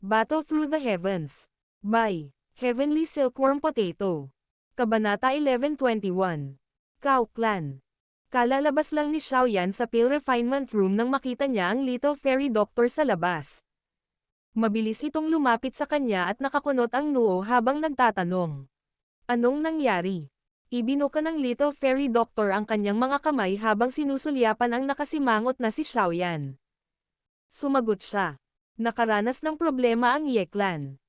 Battle Through the Heavens. By Heavenly Silkworm Potato. Kabanata 11:21. Cao Clan. Kalalabas lang ni Xiaoyan sa Pale Refinement Room nang makita niya ang Little Fairy Doctor sa labas. Mabilis itong lumapit sa kanya at nakakunot ang noo habang nagtatanong. Anong nangyari? Ibinuka ng Little Fairy Doctor ang kanyang mga kamay habang sinusulyapan ang nakasimangot na si Xiaoyan. Sumagot siya. Nakaranas ng problema ang Ye Clan.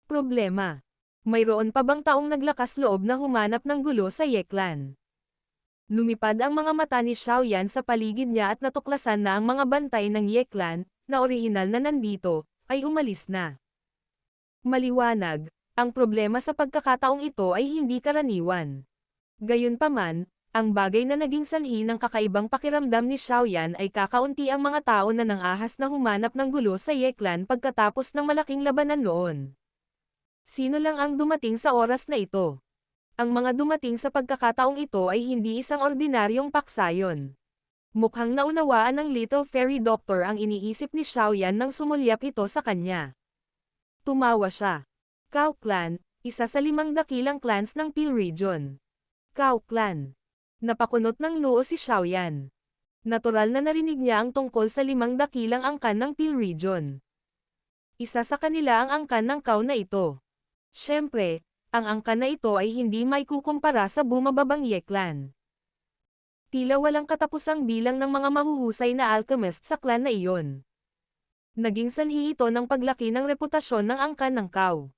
Problema? Mayroon pa bang taong naglakas loob na humanap ng gulo sa Ye Clan? Lumipad ang mga mata ni Xiaoyan sa paligid niya at natuklasan na ang mga bantay ng Ye Clan, na orihinal na nandito, ay umalis na. Maliwanag, ang problema sa pagkakataong ito ay hindi karaniwan. Gayunpaman, ang bagay na naging sanhi ng kakaibang pakiramdam ni Xiaoyan ay kakaunti ang mga tao na nangahas na humanap ng gulo sa Ye Clan pagkatapos ng malaking labanan noon. Sino lang ang dumating sa oras na ito? Ang mga dumating sa pagkakataong ito ay hindi isang ordinaryong paksayon. Mukhang naunawaan ng Little Fairy Doctor ang iniisip ni Xiaoyan nang sumulyap ito sa kanya. Tumawa siya. Cao Clan, isa sa 5 dakilang clans ng Pale Region. Cao Clan. Napakunot ng noo si Xiaoyan. Natural na narinig niya ang tungkol sa 5 dakilang angkan ng Pale Region. Isa sa kanila ang angkan ng Cao na ito. Siyempre, ang angkan na ito ay hindi maikukumpara sa bumababang Ye Clan. Tila walang katapusang bilang ng mga mahuhusay na alchemist sa clan na iyon. Naging sanhi ito ng paglaki ng reputasyon ng angkan ng Cao.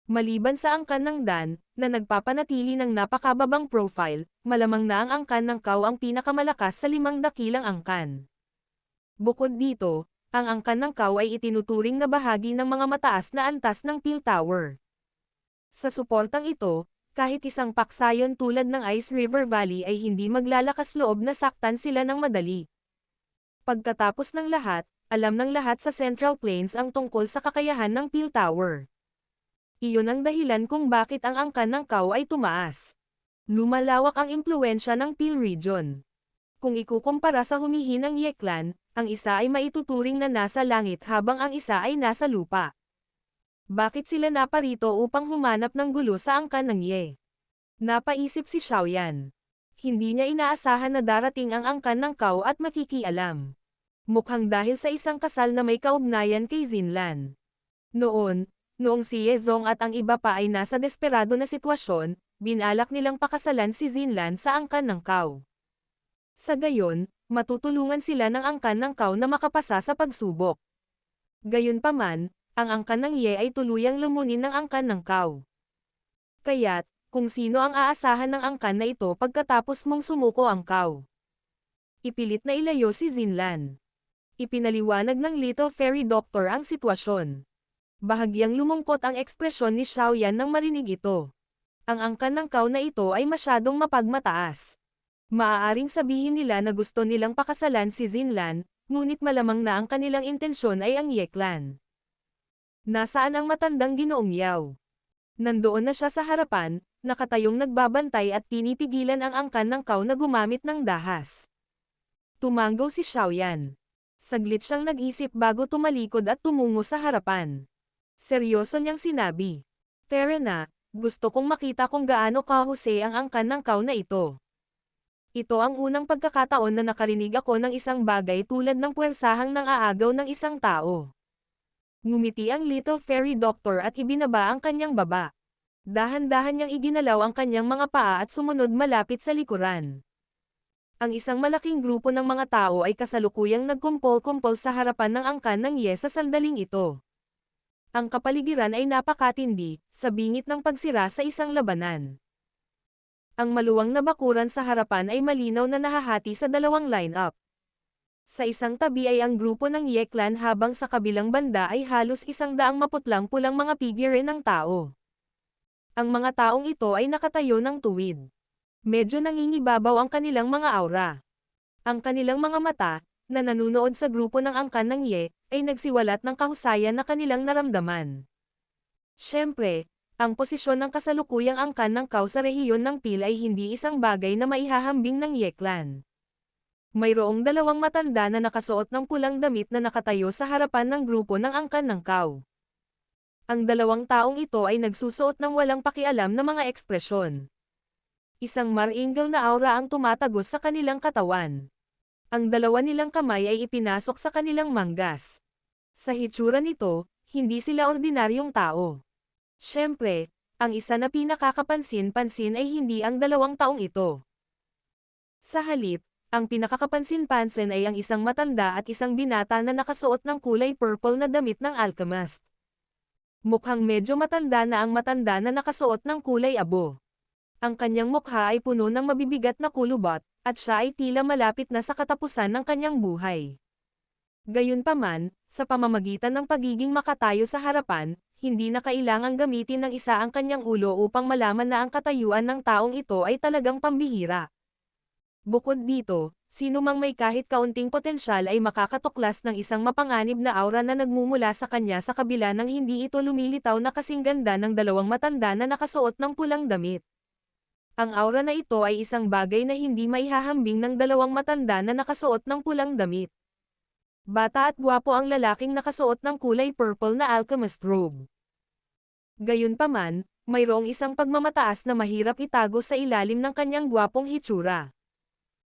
Maliban sa angkan ng Dan, na nagpapanatili ng napakababang profile, malamang na ang angkan ng Cao ang pinakamalakas sa 5 dakilang angkan. Bukod dito, ang angkan ng Cao ay itinuturing na bahagi ng mga mataas na antas ng Pale Tower. Sa suportang ito, kahit isang paksayon tulad ng Ice River Valley ay hindi maglalakas loob na saktan sila ng madali. Pagkatapos ng lahat, alam ng lahat sa Central Plains ang tungkol sa kakayahan ng Pale Tower. Iyon ang dahilan kung bakit ang angkan ng Cao ay tumaas. Lumalawak ang impluwensya ng Pale Region. Kung ikukumpara sa humihinang Ye Clan, ang isa ay maituturing na nasa langit habang ang isa ay nasa lupa. Bakit sila naparito upang humanap ng gulo sa angkan ng Ye? Napaisip si Xiaoyan. Hindi niya inaasahan na darating ang angkan ng Cao at makikialam. Mukhang dahil sa isang kasal na may kaugnayan kay Xinlan. Noong si Ye Zong at ang iba pa ay nasa desperado na sitwasyon, binalak nilang pakasalan si Xinlan sa angkan ng Cao. Sa gayon, matutulungan sila ng angkan ng Cao na makapasa sa pagsubok. Gayunpaman, ang angkan ng Ye ay tuluyang lumunin ng angkan ng Cao. Kaya't, kung sino ang aasahan ng angkan na ito pagkatapos mong sumuko ang Cao? Ipilit na ilayo si Xinlan. Ipinaliwanag ng Little Fairy Doctor ang sitwasyon. Bahagyang lumungkot ang ekspresyon ni Xiaoyan nang marinig ito. Ang angkan ng Cao na ito ay masyadong mapagmataas. Maaaring sabihin nila na gusto nilang pakasalan si Xinlan, ngunit malamang na ang kanilang intensyon ay ang Ye Clan. Nasaan ang matandang Ginoong Yao? Nandoon na siya sa harapan, nakatayong nagbabantay at pinipigilan ang angkan ng Cao na gumamit ng dahas. Tumanggaw si Xiaoyan. Saglit siyang nag-isip bago tumalikod at tumungo sa harapan. Seryoso niyang sinabi. Tara na, gusto kong makita kung gaano kahusay ang angkan ng Cao na ito. Ito ang unang pagkakataon na nakarinig ako ng isang bagay tulad ng puwersahang nang aagaw ng isang tao. Ngumiti ang Little Fairy Doctor at ibinaba ang kanyang baba. Dahan-dahan niyang iginalaw ang kanyang mga paa at sumunod malapit sa likuran. Ang isang malaking grupo ng mga tao ay kasalukuyang nagkumpol-kumpol sa harapan ng angkan ng Ye sa sandaling ito. Ang kapaligiran ay napakatindi, sa bingit ng pagsira sa isang labanan. Ang maluwang na bakuran sa harapan ay malinaw na nahahati sa 2 line-up. Sa isang tabi ay ang grupo ng Ye Clan habang sa kabilang banda ay halos 100 maputlang-pulang mga figure ng tao. Ang mga taong ito ay nakatayo ng tuwid. Medyo nangingibabaw ang kanilang mga aura. Ang kanilang mga mata, na nanunood sa grupo ng angkan ng Ye, ay nagsiwalat ng kahusayan na kanilang naramdaman. Siyempre, ang posisyon ng kasalukuyang angkan ng Cao sa rehiyon ng Pale ay hindi isang bagay na maihahambing ng Ye Clan. Mayroong 2 matanda na nakasuot ng pulang damit na nakatayo sa harapan ng grupo ng angkan ng Cao. Ang dalawang taong ito ay nagsusuot ng walang pakialam na mga ekspresyon. Isang maringal na aura ang tumatagos sa kanilang katawan. Ang dalawa nilang kamay ay ipinasok sa kanilang manggas. Sa hitsura nito, hindi sila ordinaryong tao. Siyempre, ang isa na pinakakapansin-pansin ay hindi ang dalawang taong ito. Sa halip, ang pinakakapansin-pansin ay ang isang matanda at isang binata na nakasuot ng kulay purple na damit ng alchemist. Mukhang medyo matanda na ang matanda na nakasuot ng kulay abo. Ang kanyang mukha ay puno ng mabibigat na kulubot, at siya ay tila malapit na sa katapusan ng kanyang buhay. Gayunpaman, sa pamamagitan ng pagiging makatayo sa harapan, hindi na kailangang gamitin ng isa ang kanyang ulo upang malaman na ang katayuan ng taong ito ay talagang pambihira. Bukod dito, sino mang may kahit kaunting potensyal ay makakatuklas ng isang mapanganib na aura na nagmumula sa kanya sa kabila ng hindi ito lumilitaw na kasing ganda ng dalawang matanda na nakasuot ng pulang damit. Ang aura na ito ay isang bagay na hindi maihahambing ng dalawang matanda na nakasuot ng pulang damit. Bata at gwapo ang lalaking nakasuot ng kulay purple na alchemist robe. Gayunpaman, mayroong isang pagmamataas na mahirap itago sa ilalim ng kanyang gwapong hitsura.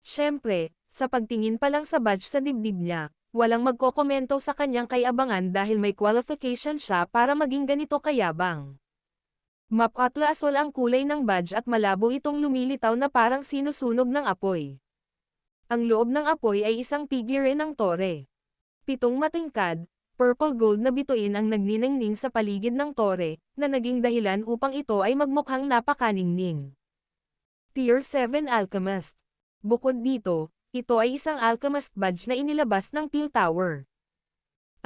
Siyempre, sa pagtingin pa lang sa badge sa dibdib niya, walang magkokomento sa kanyang kayabangan dahil may qualification siya para maging ganito kayabang. Mapatla asol ang kulay ng badge at malabo itong lumilitaw na parang sinusunog ng apoy. Ang loob ng apoy ay isang figure ng tore. 7 matingkad, purple gold na bituin ang nagniningning sa paligid ng tore, na naging dahilan upang ito ay magmukhang napakaningning. Tier 7 Alchemist. Bukod dito, ito ay isang alchemist badge na inilabas ng Peel Tower.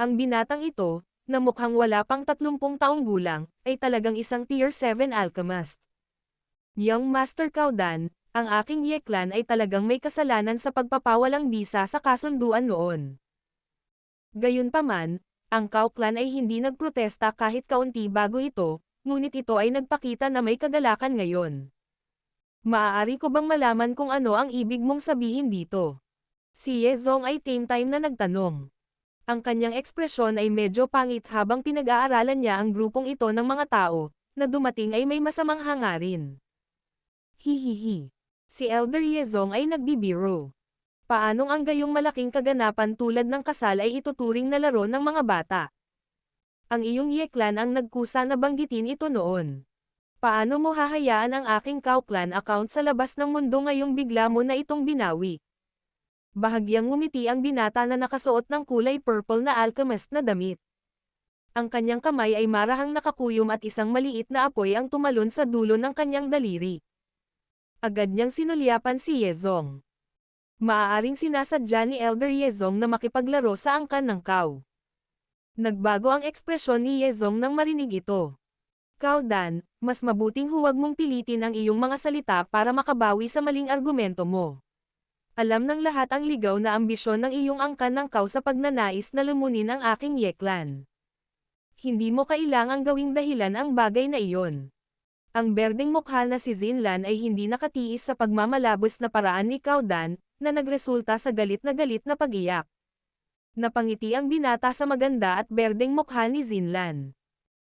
Ang binatang ito, na mukhang wala pang 30 taong gulang, ay talagang isang Tier 7 alchemist. Young Master Caudan, ang aking Yeklan ay talagang may kasalanan sa pagpapawalang bisa sa kasunduan noon. Gayunpaman, ang Cao Clan ay hindi nagprotesta kahit kaunti bago ito, ngunit ito ay nagpakita na may kagalakan ngayon. Maaari ko bang malaman kung ano ang ibig mong sabihin dito? Si Ye Zong ay same time na nagtanong. Ang kanyang ekspresyon ay medyo pangit habang pinag-aaralan niya ang grupong ito ng mga tao, na dumating ay may masamang hangarin. Hihihi. Si Elder Ye Zong ay nagbibiro. Paanong ang gayong malaking kaganapan tulad ng kasal ay ituturing na laro ng mga bata? Ang iyong Yeklan ang nagkusa na banggitin ito noon. Paano mo hahayaan ang aking Cao Clan account sa labas ng mundo ngayong bigla mo na itong binawi? Bahagyang ngumiti ang binata na nakasuot ng kulay purple na alchemist na damit. Ang kanyang kamay ay marahang nakakuyom at isang maliit na apoy ang tumalon sa dulo ng kanyang daliri. Agad niyang sinulyapan si Ye Zong. Maaaring sinasadya ni Elder Ye Zong na makipaglaro sa angkan ng Cao. Nagbago ang ekspresyon ni Ye Zong nang marinig ito. Caudan, mas mabuting huwag mong pilitin ang iyong mga salita para makabawi sa maling argumento mo. Alam ng lahat ang ligaw na ambisyon ng iyong angkan ng Cao sa pagnanais na lumunin ang aking Yeklan. Hindi mo kailangang gawing dahilan ang bagay na iyon. Ang berdeng mukha na si Zinlan ay hindi nakatiis sa pagmamalabos na paraan ni Caudan, na nagresulta sa galit na pag-iyak. Napangiti ang binata sa maganda at berdeng mukha ni Zinlan.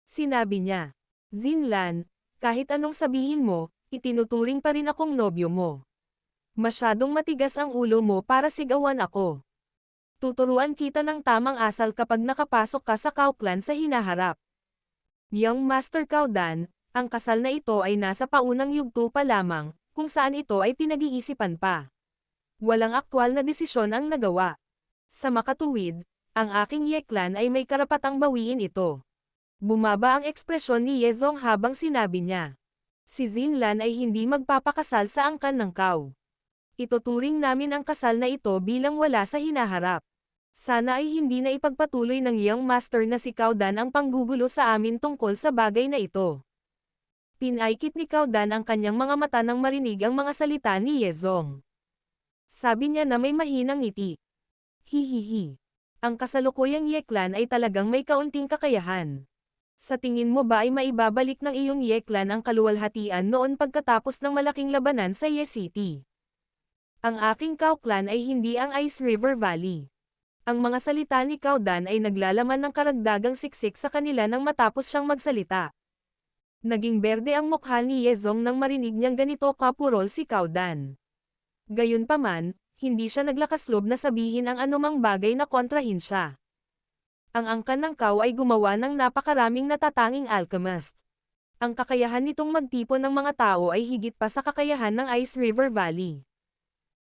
Sinabi niya, Zinlan, kahit anong sabihin mo, itinuturing pa rin akong nobyo mo. Masyadong matigas ang ulo mo para sigawan ako. Tuturuan kita ng tamang asal kapag nakapasok ka sa Cao Clan sa hinaharap. Young Master Caudan, ang kasal na ito ay nasa paunang yugto pa lamang, kung saan ito ay pinag-iisipan pa. Walang aktwal na desisyon ang nagawa. Sa makatuwid, ang aking Yeklan ay may karapatang bawiin ito. Bumaba ang ekspresyon ni Ye Zong habang sinabi niya. Si Zinlan ay hindi magpapakasal sa angkan ng Cao. Ituturing namin ang kasal na ito bilang wala sa hinaharap. Sana ay hindi na ipagpatuloy ng Young Master na si Caudan ang panggugulo sa amin tungkol sa bagay na ito. Pinaikit ni Caudan ang kanyang mga mata nang marinig ang mga salita ni Ye Zong. Sabi niya na may mahinang ngiti. Hihihi. Ang kasalukuyang Yeklan ay talagang may kaunting kakayahan. Sa tingin mo ba ay maibabalik ng iyong Yeklan ang kaluwalhatian noon pagkatapos ng malaking labanan sa Ye City? Ang aking Cao Clan ay hindi ang Ice River Valley. Ang mga salita ni Cao Dan ay naglalaman ng karagdagang siksik sa kanila nang matapos siyang magsalita. Naging berde ang mukha ni Yezong nang marinig niyang ganito kapurol si Cao Dan. Gayunpaman, hindi siya naglakas loob na sabihin ang anumang bagay na kontrahin siya. Ang angkan ng Cao ay gumawa ng napakaraming natatanging alchemist. Ang kakayahan nitong magtipon ng mga tao ay higit pa sa kakayahan ng Ice River Valley.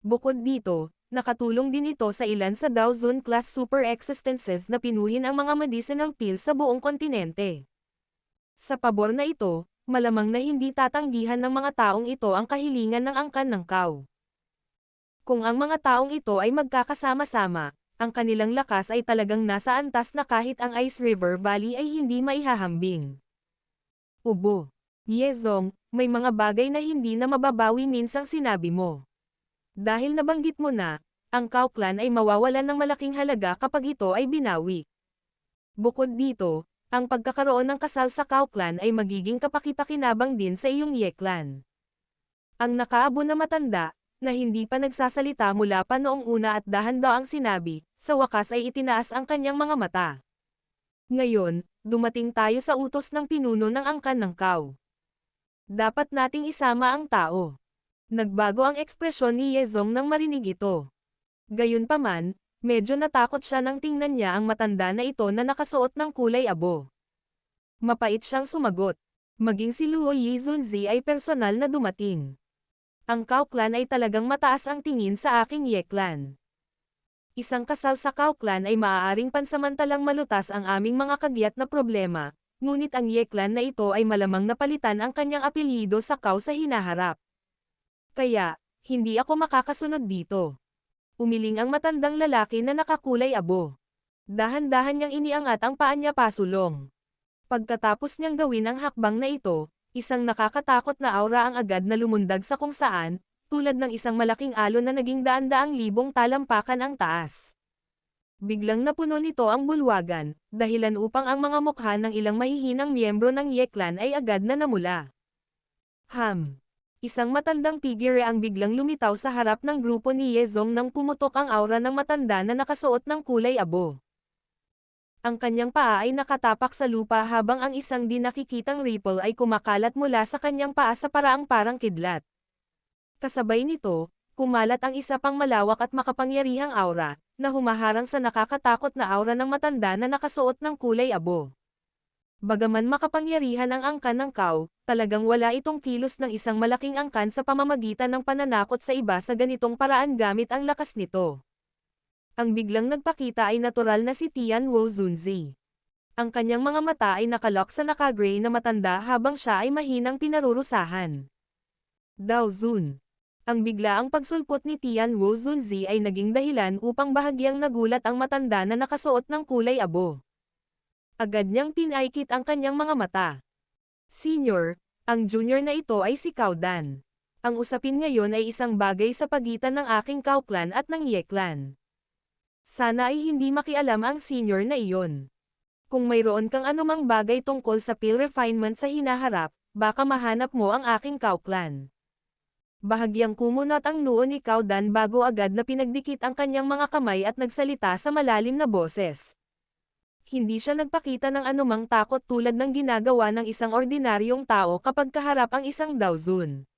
Bukod dito, nakatulong din ito sa ilan sa Dao Zun class super existences na pinuhin ang mga medicinal pills sa buong kontinente. Sa pabor na ito, malamang na hindi tatanggihan ng mga taong ito ang kahilingan ng angkan ng Cao. Kung ang mga taong ito ay magkakasama-sama, ang kanilang lakas ay talagang nasa antas na kahit ang Ice River Valley ay hindi maihahambing. Ubo. Yezong, may mga bagay na hindi na mababawi minsang sinabi mo. Dahil nabanggit mo na, ang Cao clan ay mawawalan ng malaking halaga kapag ito ay binawi. Bukod dito, ang pagkakaroon ng kasal sa Cao clan ay magiging kapakipakinabang din sa iyong Ye clan. Ang nakaabo na matanda, na hindi pa nagsasalita mula pa noong una at dahan-daang sinabi, sa wakas ay itinaas ang kanyang mga mata. Ngayon, dumating tayo sa utos ng pinuno ng angkan ng Cao. Dapat nating isama ang tao. Nagbago ang ekspresyon ni Yezong nang marinig ito. Gayunpaman, medyo natakot siya nang tingnan niya ang matanda na ito na nakasuot ng kulay abo. Mapait siyang sumagot. Maging si Luo Yizunzi ay personal na dumating. Ang Cao clan ay talagang mataas ang tingin sa aking Ye clan. Isang kasal sa Cao clan ay maaaring pansamantalang malutas ang aming mga kagyat na problema, ngunit ang Ye clan na ito ay malamang napalitan ang kanyang apelyido sa Cao sa hinaharap. Kaya, hindi ako makakasunod dito. Umiling ang matandang lalaki na nakakulay abo. Dahan-dahan niyang iniangat ang paa niya pasulong. Pagkatapos niyang gawin ang hakbang na ito, isang nakakatakot na aura ang agad na lumundag sa kung saan, tulad ng isang malaking alon na naging daan-daang libong talampakan ang taas. Biglang napuno nito ang bulwagan, dahilan upang ang mga mukha ng ilang mahihinang miyembro ng Ye clan ay agad na namula. Isang matandang figure ang biglang lumitaw sa harap ng grupo ni Yezong nang pumutok ang aura ng matanda na nakasuot ng kulay abo. Ang kanyang paa ay nakatapak sa lupa habang ang isang di nakikitang ripple ay kumakalat mula sa kanyang paa sa paraang parang kidlat. Kasabay nito, kumalat ang isa pang malawak at makapangyarihang aura, na humaharang sa nakakatakot na aura ng matanda na nakasuot ng kulay abo. Bagaman makapangyarihan ang angkan ng Cao, talagang wala itong kilos ng isang malaking angkan sa pamamagitan ng pananakot sa iba sa ganitong paraan gamit ang lakas nito. Ang biglang nagpakita ay natural na si Tian Wo Zunzi. Ang kanyang mga mata ay nakalock sa naka-gray na matanda habang siya ay mahinang pinarurusahan. Dao Zun. Ang biglaang pagsulpot ni Tian Wo Zunzi ay naging dahilan upang bahagyang nagulat ang matanda na nakasuot ng kulay abo. Agad niyang pinaikit ang kanyang mga mata. Senior, ang junior na ito ay si Cao Dan. Ang usapin ngayon ay isang bagay sa pagitan ng aking Cao clan at ng Ye clan. Sana ay hindi makialam ang senior na iyon. Kung mayroon kang anumang bagay tungkol sa pill refinement sa hinaharap, baka mahanap mo ang aking Cao clan. Bahagyang kumunat ang noo ni Cao Dan bago agad na pinagdikit ang kanyang mga kamay at nagsalita sa malalim na boses. Hindi siya nagpakita ng anumang takot tulad ng ginagawa ng isang ordinaryong tao kapag kaharap ang isang Dao Zun.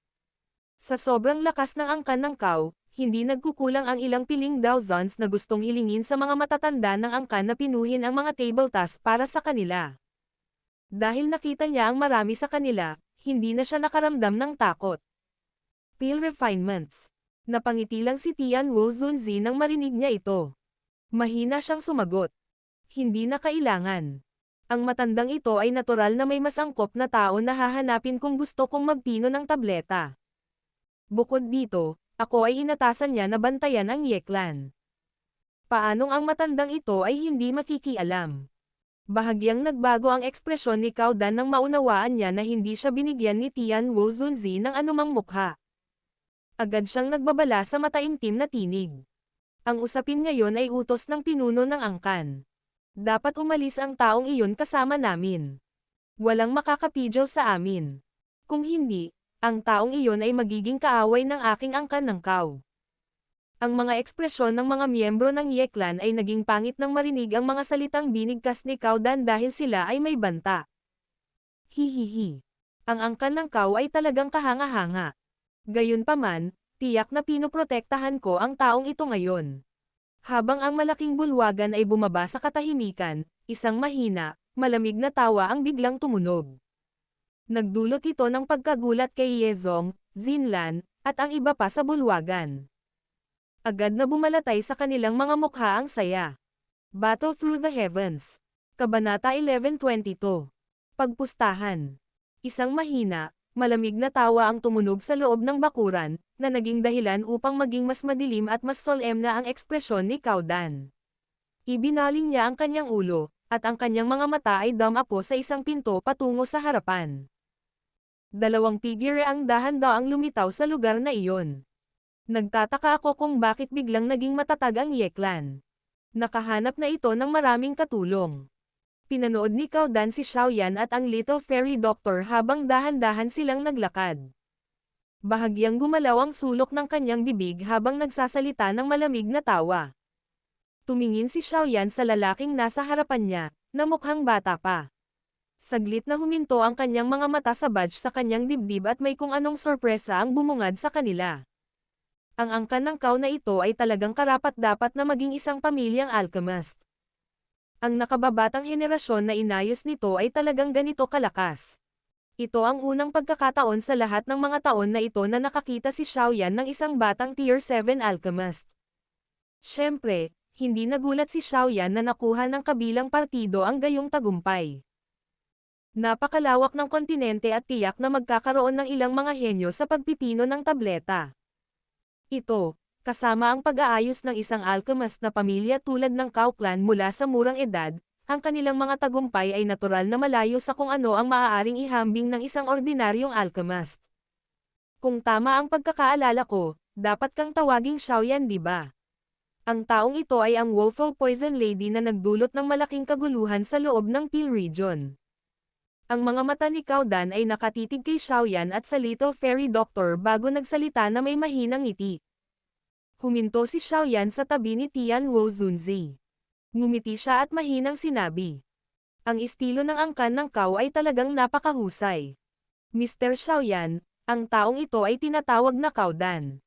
Sa sobrang lakas ng angkan ng Cao, hindi nagkukulang ang ilang piling Dao Zuns na gustong hilingin sa mga matatanda ng angkan na pinuhin ang mga table task para sa kanila. Dahil nakita niya ang marami sa kanila, hindi na siya nakaramdam ng takot. Pill refinements. Napangiti lang si Tian Wo Zunzi nang marinig niya ito. Mahina siyang sumagot. Hindi na kailangan. Ang matandang ito ay natural na may mas angkop na tao na hahanapin kung gusto kong magpino ng tableta. Bukod dito, ako ay inatasan niya na bantayan ang Ye clan. Paanong ang matandang ito ay hindi makikialam? Bahagyang nagbago ang ekspresyon ni Cao Dan nang maunawaan niya na hindi siya binigyan ni Tian Wo Zunzi ng anumang mukha. Agad siyang nagbabala sa mataimtim na tinig. Ang usapin ngayon ay utos ng pinuno ng angkan. Dapat umalis ang taong iyon kasama namin. Walang makakapidyo sa amin. Kung hindi, ang taong iyon ay magiging kaaway ng aking angkan ng Cao. Ang mga ekspresyon ng mga miyembro ng Ye Clan ay naging pangit nang marinig ang mga salitang binigkas ni Cao Dan dahil sila ay may banta. Hihihi. Ang angkan ng Cao ay talagang kahanga-hanga. Gayunpaman, tiyak na pinoprotektahan ko ang taong ito ngayon. Habang ang malaking bulwagan ay bumaba sa katahimikan, isang mahina, malamig na tawa ang biglang tumunog. Nagdulot ito ng pagkagulat kay Yezong, Zinlan, at ang iba pa sa bulwagan. Agad na bumalatay sa kanilang mga mukha ang saya. Battle Through the Heavens. Kabanata 11:22. Pagpustahan. Isang mahina, malamig na tawa ang tumunog sa loob ng bakuran, na naging dahilan upang maging mas madilim at mas solemn na ang ekspresyon ni Cao Dan. Ibinaling niya ang kanyang ulo, at ang kanyang mga mata ay dumapo sa isang pinto patungo sa harapan. Dalawang figure ang dahan-daang lumitaw sa lugar na iyon. Nagtataka ako kung bakit biglang naging matatag ang Ye Clan. Nakahanap na ito ng maraming katulong. Pinanood ni Cao Dan si Xiaoyan at ang Little Fairy Doctor habang dahan-dahan silang naglakad. Bahagyang gumalaw ang sulok ng kanyang bibig habang nagsasalita ng malamig na tawa. Tumingin si Xiaoyan sa lalaking nasa harapan niya, na mukhang bata pa. Saglit na huminto ang kanyang mga mata sa badge sa kanyang dibdib at may kung anong sorpresa ang bumungad sa kanila. Ang angkan ng Cao na ito ay talagang karapat-dapat na maging isang pamilyang alchemist. Ang nakababatang henerasyon na inayos nito ay talagang ganito kalakas. Ito ang unang pagkakataon sa lahat ng mga taon na ito na nakakita si Xiaoyan ng isang batang Tier 7 alchemist. Siyempre, hindi nagulat si Xiaoyan na nakuha ng kabilang partido ang gayong tagumpay. Napakalawak ng kontinente at tiyak na magkakaroon ng ilang mga henyo sa pagpipino ng tableta. Ito, kasama ang pag-aayos ng isang alchemist na pamilya tulad ng Cao Clan mula sa murang edad, ang kanilang mga tagumpay ay natural na malayo sa kung ano ang maaaring ihambing ng isang ordinaryong alchemist. Kung tama ang pagkakaalala ko, dapat kang tawaging Xiaoyan, di ba? Ang taong ito ay ang Wolfel Poison Lady na nagdulot ng malaking kaguluhan sa loob ng Peel Region. Ang mga mata ni Cao Dan ay nakatitig kay Xiaoyan at sa Little Fairy Doctor bago nagsalita na may mahinang ngiti. Huminto si Xiaoyan sa tabi ni Tian Wu Zunzi. Ngumiti siya at mahinang sinabi. Ang estilo ng angkan ng Cao ay talagang napakahusay. Mr. Xiaoyan, ang taong ito ay tinatawag na Cao Dan.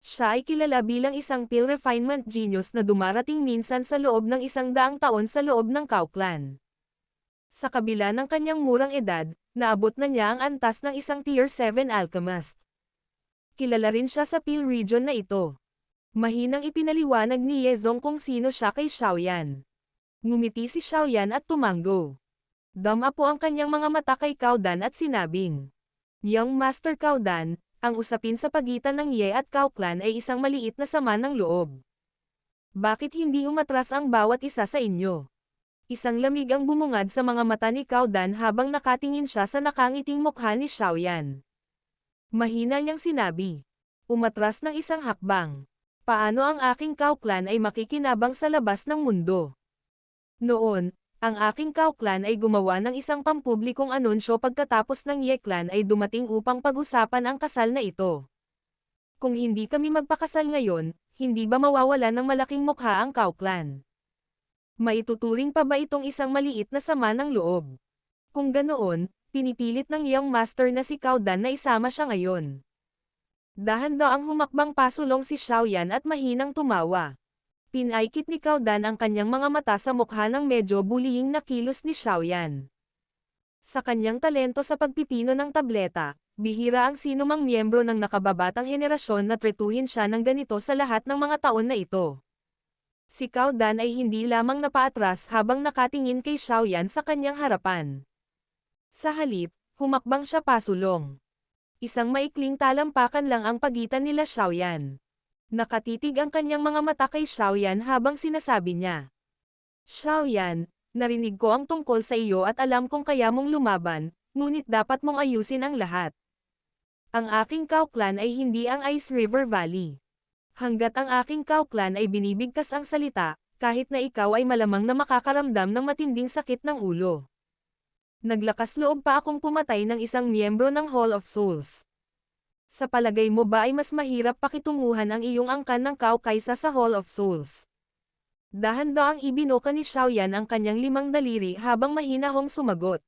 Siya ay kilala bilang isang Peel Refinement Genius na dumarating minsan sa loob ng 100 taon sa loob ng Cao Clan. Sa kabila ng kanyang murang edad, naabot na niya ang antas ng isang Tier 7 alchemist. Kilala rin siya sa Peel Region na ito. Mahinang ipinaliwanag ni Yezong kung sino siya kay Xiaoyan. Ngumiti si Xiaoyan at tumango. Dama po ang kanyang mga mata kay Cao Dan at sinabing, Young Master Cao Dan, ang usapin sa pagitan ng Ye at Cao Clan ay isang maliit na sama ng loob. Bakit hindi umatras ang bawat isa sa inyo? Isang lamig ang bumungad sa mga mata ni Cao Dan habang nakatingin siya sa nakangiting mukha ni Xiaoyan. Mahina niyang sinabi. Umatras ng isang hakbang. Paano ang aking Cao Clan ay makikinabang sa labas ng mundo? Noon, ang aking Cao Clan ay gumawa ng isang pampublikong anunsyo pagkatapos ng Ye Clan ay dumating upang pag-usapan ang kasal na ito. Kung hindi kami magpakasal ngayon, hindi ba mawawala ng malaking mukha ang Cao Clan? Maituturing pa ba itong isang maliit na sama ng loob? Kung ganoon, pinipilit ng Young Master na si Cao Dan na isama siya ngayon. Dahan-daang humakbang pasulong si Xiaoyan at mahinang tumawa. Pinaikit ni Cao Dan ang kanyang mga mata sa mukha ng medyo bullying na kilos ni Xiaoyan. Sa kanyang talento sa pagpipino ng tableta, bihira ang sinumang miyembro ng nakababatang henerasyon na tretuhin siya ng ganito sa lahat ng mga taon na ito. Si Cao Dan ay hindi lamang napaatras habang nakatingin kay Xiaoyan sa kanyang harapan. Sa halip, humakbang siya pasulong. Isang maikling talampakan lang ang pagitan nila Xiaoyan. Nakatitig ang kanyang mga mata kay Xiaoyan habang sinasabi niya. Xiaoyan, narinig ko ang tungkol sa iyo at alam kong kaya mong lumaban, ngunit dapat mong ayusin ang lahat. Ang aking Cao Clan ay hindi ang Ice River Valley. Hanggat ang aking Cao Clan ay binibigkas ang salita, kahit na ikaw ay malamang na makakaramdam ng matinding sakit ng ulo. Naglakas loob pa akong pumatay ng isang miyembro ng Hall of Souls. Sa palagay mo ba ay mas mahirap pakitunguhan ang iyong angkan ng Kao kaysa sa Hall of Souls? Dahan-daang ibinoka ni Xiaoyan ang kanyang 5 daliri habang mahinahong sumagot.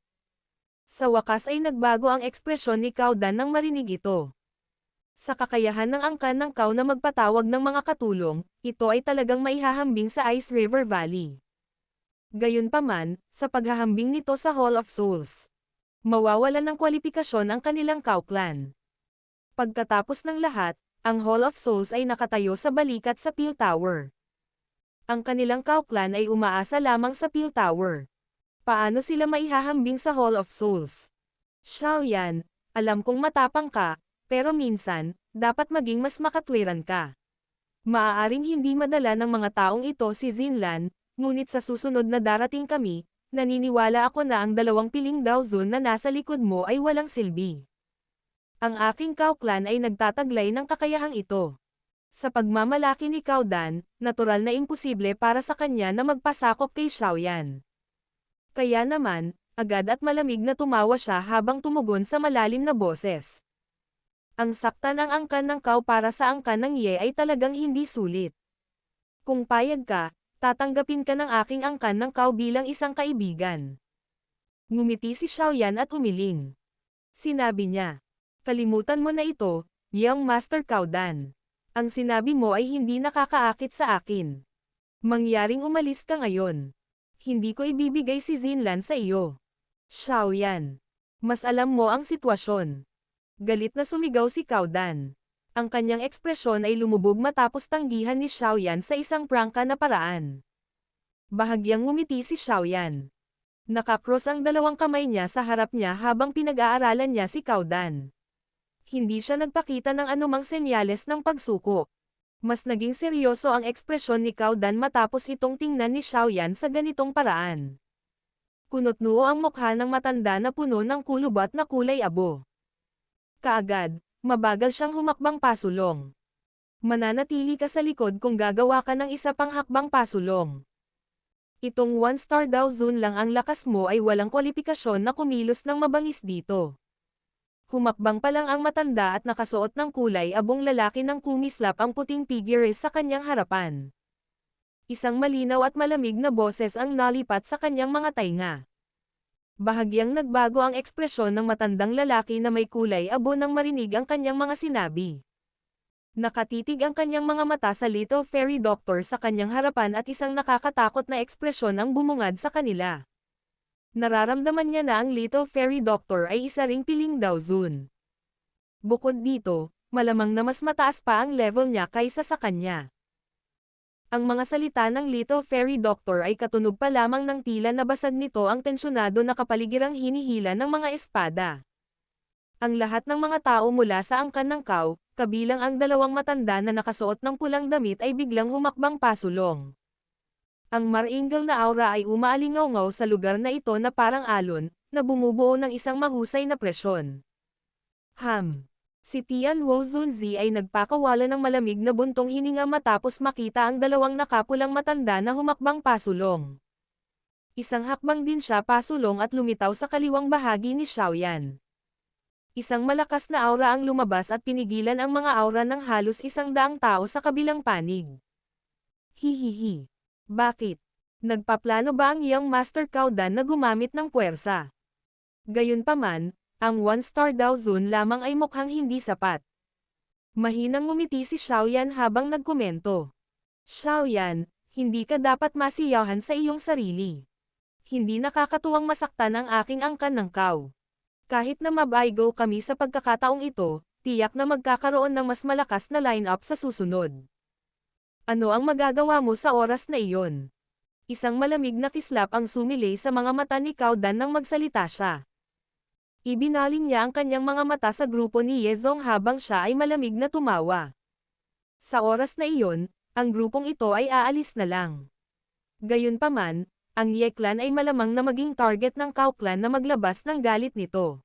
Sa wakas ay nagbago ang ekspresyon ni Cao Dan nang marinig ito. Sa kakayahan ng angkan ng Cao na magpatawag ng mga katulong, ito ay talagang maihahambing sa Ice River Valley. Gayunpaman, sa paghahambing nito sa Hall of Souls, mawawalan ng kwalipikasyon ang kanilang Cao clan. Pagkatapos ng lahat, ang Hall of Souls ay nakatayo sa balikat sa Peel Tower. Ang kanilang Cao clan ay umaasa lamang sa Peel Tower. Paano sila maihahambing sa Hall of Souls? Xiaoyan, alam kong matapang ka, pero minsan, dapat maging mas makatwiran ka. Maaaring hindi madala ng mga taong ito si Xinlan, ngunit sa susunod na darating kami, naniniwala ako na ang 2 piling Daozun na nasa likod mo ay walang silbi. Ang aking Cao clan ay nagtataglay ng kakayahang ito. Sa pagmamalaki ni Cao Dan, natural na imposible para sa kanya na magpasakop kay Xiaoyan. Kaya naman, agad at malamig na tumawa siya habang tumugon sa malalim na boses. Ang saktan ang angkan ng Cao para sa angkan ng Ye ay talagang hindi sulit. Kung payag ka, tatanggapin ka ng aking angkan ng Cao bilang isang kaibigan. Ngumiti si Xiaoyan at umiling. Sinabi niya, kalimutan mo na ito, Young Master Cao Dan. Ang sinabi mo ay hindi nakakaakit sa akin. Mangyaring umalis ka ngayon. Hindi ko ibibigay si Xinlan sa iyo. Xiaoyan, mas alam mo ang sitwasyon. Galit na sumigaw si Cao Dan. Ang kanyang ekspresyon ay lumubog matapos tanggihan ni Xiaoyan sa isang prangka na paraan. Bahagyang ngumiti si Xiaoyan. Nakakross ang 2 kamay niya sa harap niya habang pinag-aaralan niya si Cao Dan. Hindi siya nagpakita ng anumang senyales ng pagsuko. Mas naging seryoso ang ekspresyon ni Cao Dan matapos itong tingnan ni Xiaoyan sa ganitong paraan. Kunot-noo ang mukha ng matanda na puno ng kulubat na kulay abo. Kaagad, mabagal siyang humakbang pasulong. Mananatili ka sa likod kung gagawa ka ng isa pang hakbang pasulong. Itong 1-star Daozun lang ang lakas mo ay walang kwalipikasyon na kumilos ng mabangis dito. Humakbang pa lang ang matanda at nakasuot ng kulay abong lalaki nang kumislap ang puting figure sa kanyang harapan. Isang malinaw at malamig na boses ang nalipat sa kanyang mga tainga. Bahagyang nagbago ang ekspresyon ng matandang lalaki na may kulay abo nang marinig ang kanyang mga sinabi. Nakatitig ang kanyang mga mata sa Little Fairy Doctor sa kanyang harapan at isang nakakatakot na ekspresyon ang bumungad sa kanila. Nararamdaman niya na ang Little Fairy Doctor ay isa ring piling Daozun. Bukod dito, malamang na mas mataas pa ang level niya kaysa sa kanya. Ang mga salita ng Little Fairy Doctor ay katunog pa lamang ng tila na basag nito ang tensyonado na kapaligirang hinihila ng mga espada. Ang lahat ng mga tao mula sa angkan ng Cao, kabilang ang 2 matanda na nakasuot ng pulang damit ay biglang humakbang pasulong. Ang maringal na aura ay umaalingaw-ngaw sa lugar na ito na parang alon, na bumubuo ng isang mahusay na presyon. Si Tian Wozunzi ay nagpakawala ng malamig na buntong hininga matapos makita ang 2 nakapulang matanda na humakbang pasulong. Isang hakbang din siya pasulong at lumitaw sa kaliwang bahagi ni Xiaoyan. Isang malakas na aura ang lumabas at pinigilan ang mga aura ng halos 100 tao sa kabilang panig. Hihihi. Bakit? Nagpaplano ba ang Young Master Cao Dan na gumamit ng puwersa? Gayunpaman, ang 1-star Daozun lamang ay mukhang hindi sapat. Mahinang ngumiti si Xiaoyan habang nagkomento. Xiaoyan, hindi ka dapat masiyahan sa iyong sarili. Hindi nakakatuwang masaktan ang aking angkan ng Cao. Kahit na mabaygo kami sa pagkakataong ito, tiyak na magkakaroon ng mas malakas na line-up sa susunod. Ano ang magagawa mo sa oras na iyon? Isang malamig na kislap ang sumilay sa mga mata ni Cao Dan nang magsalita siya. Ibinaling niya ang kanyang mga mata sa grupo ni Yezong habang siya ay malamig na tumawa. Sa oras na iyon, ang grupong ito ay aalis na lang. Gayunpaman, ang Ye clan ay malamang na maging target ng Cao clan na maglabas ng galit nito.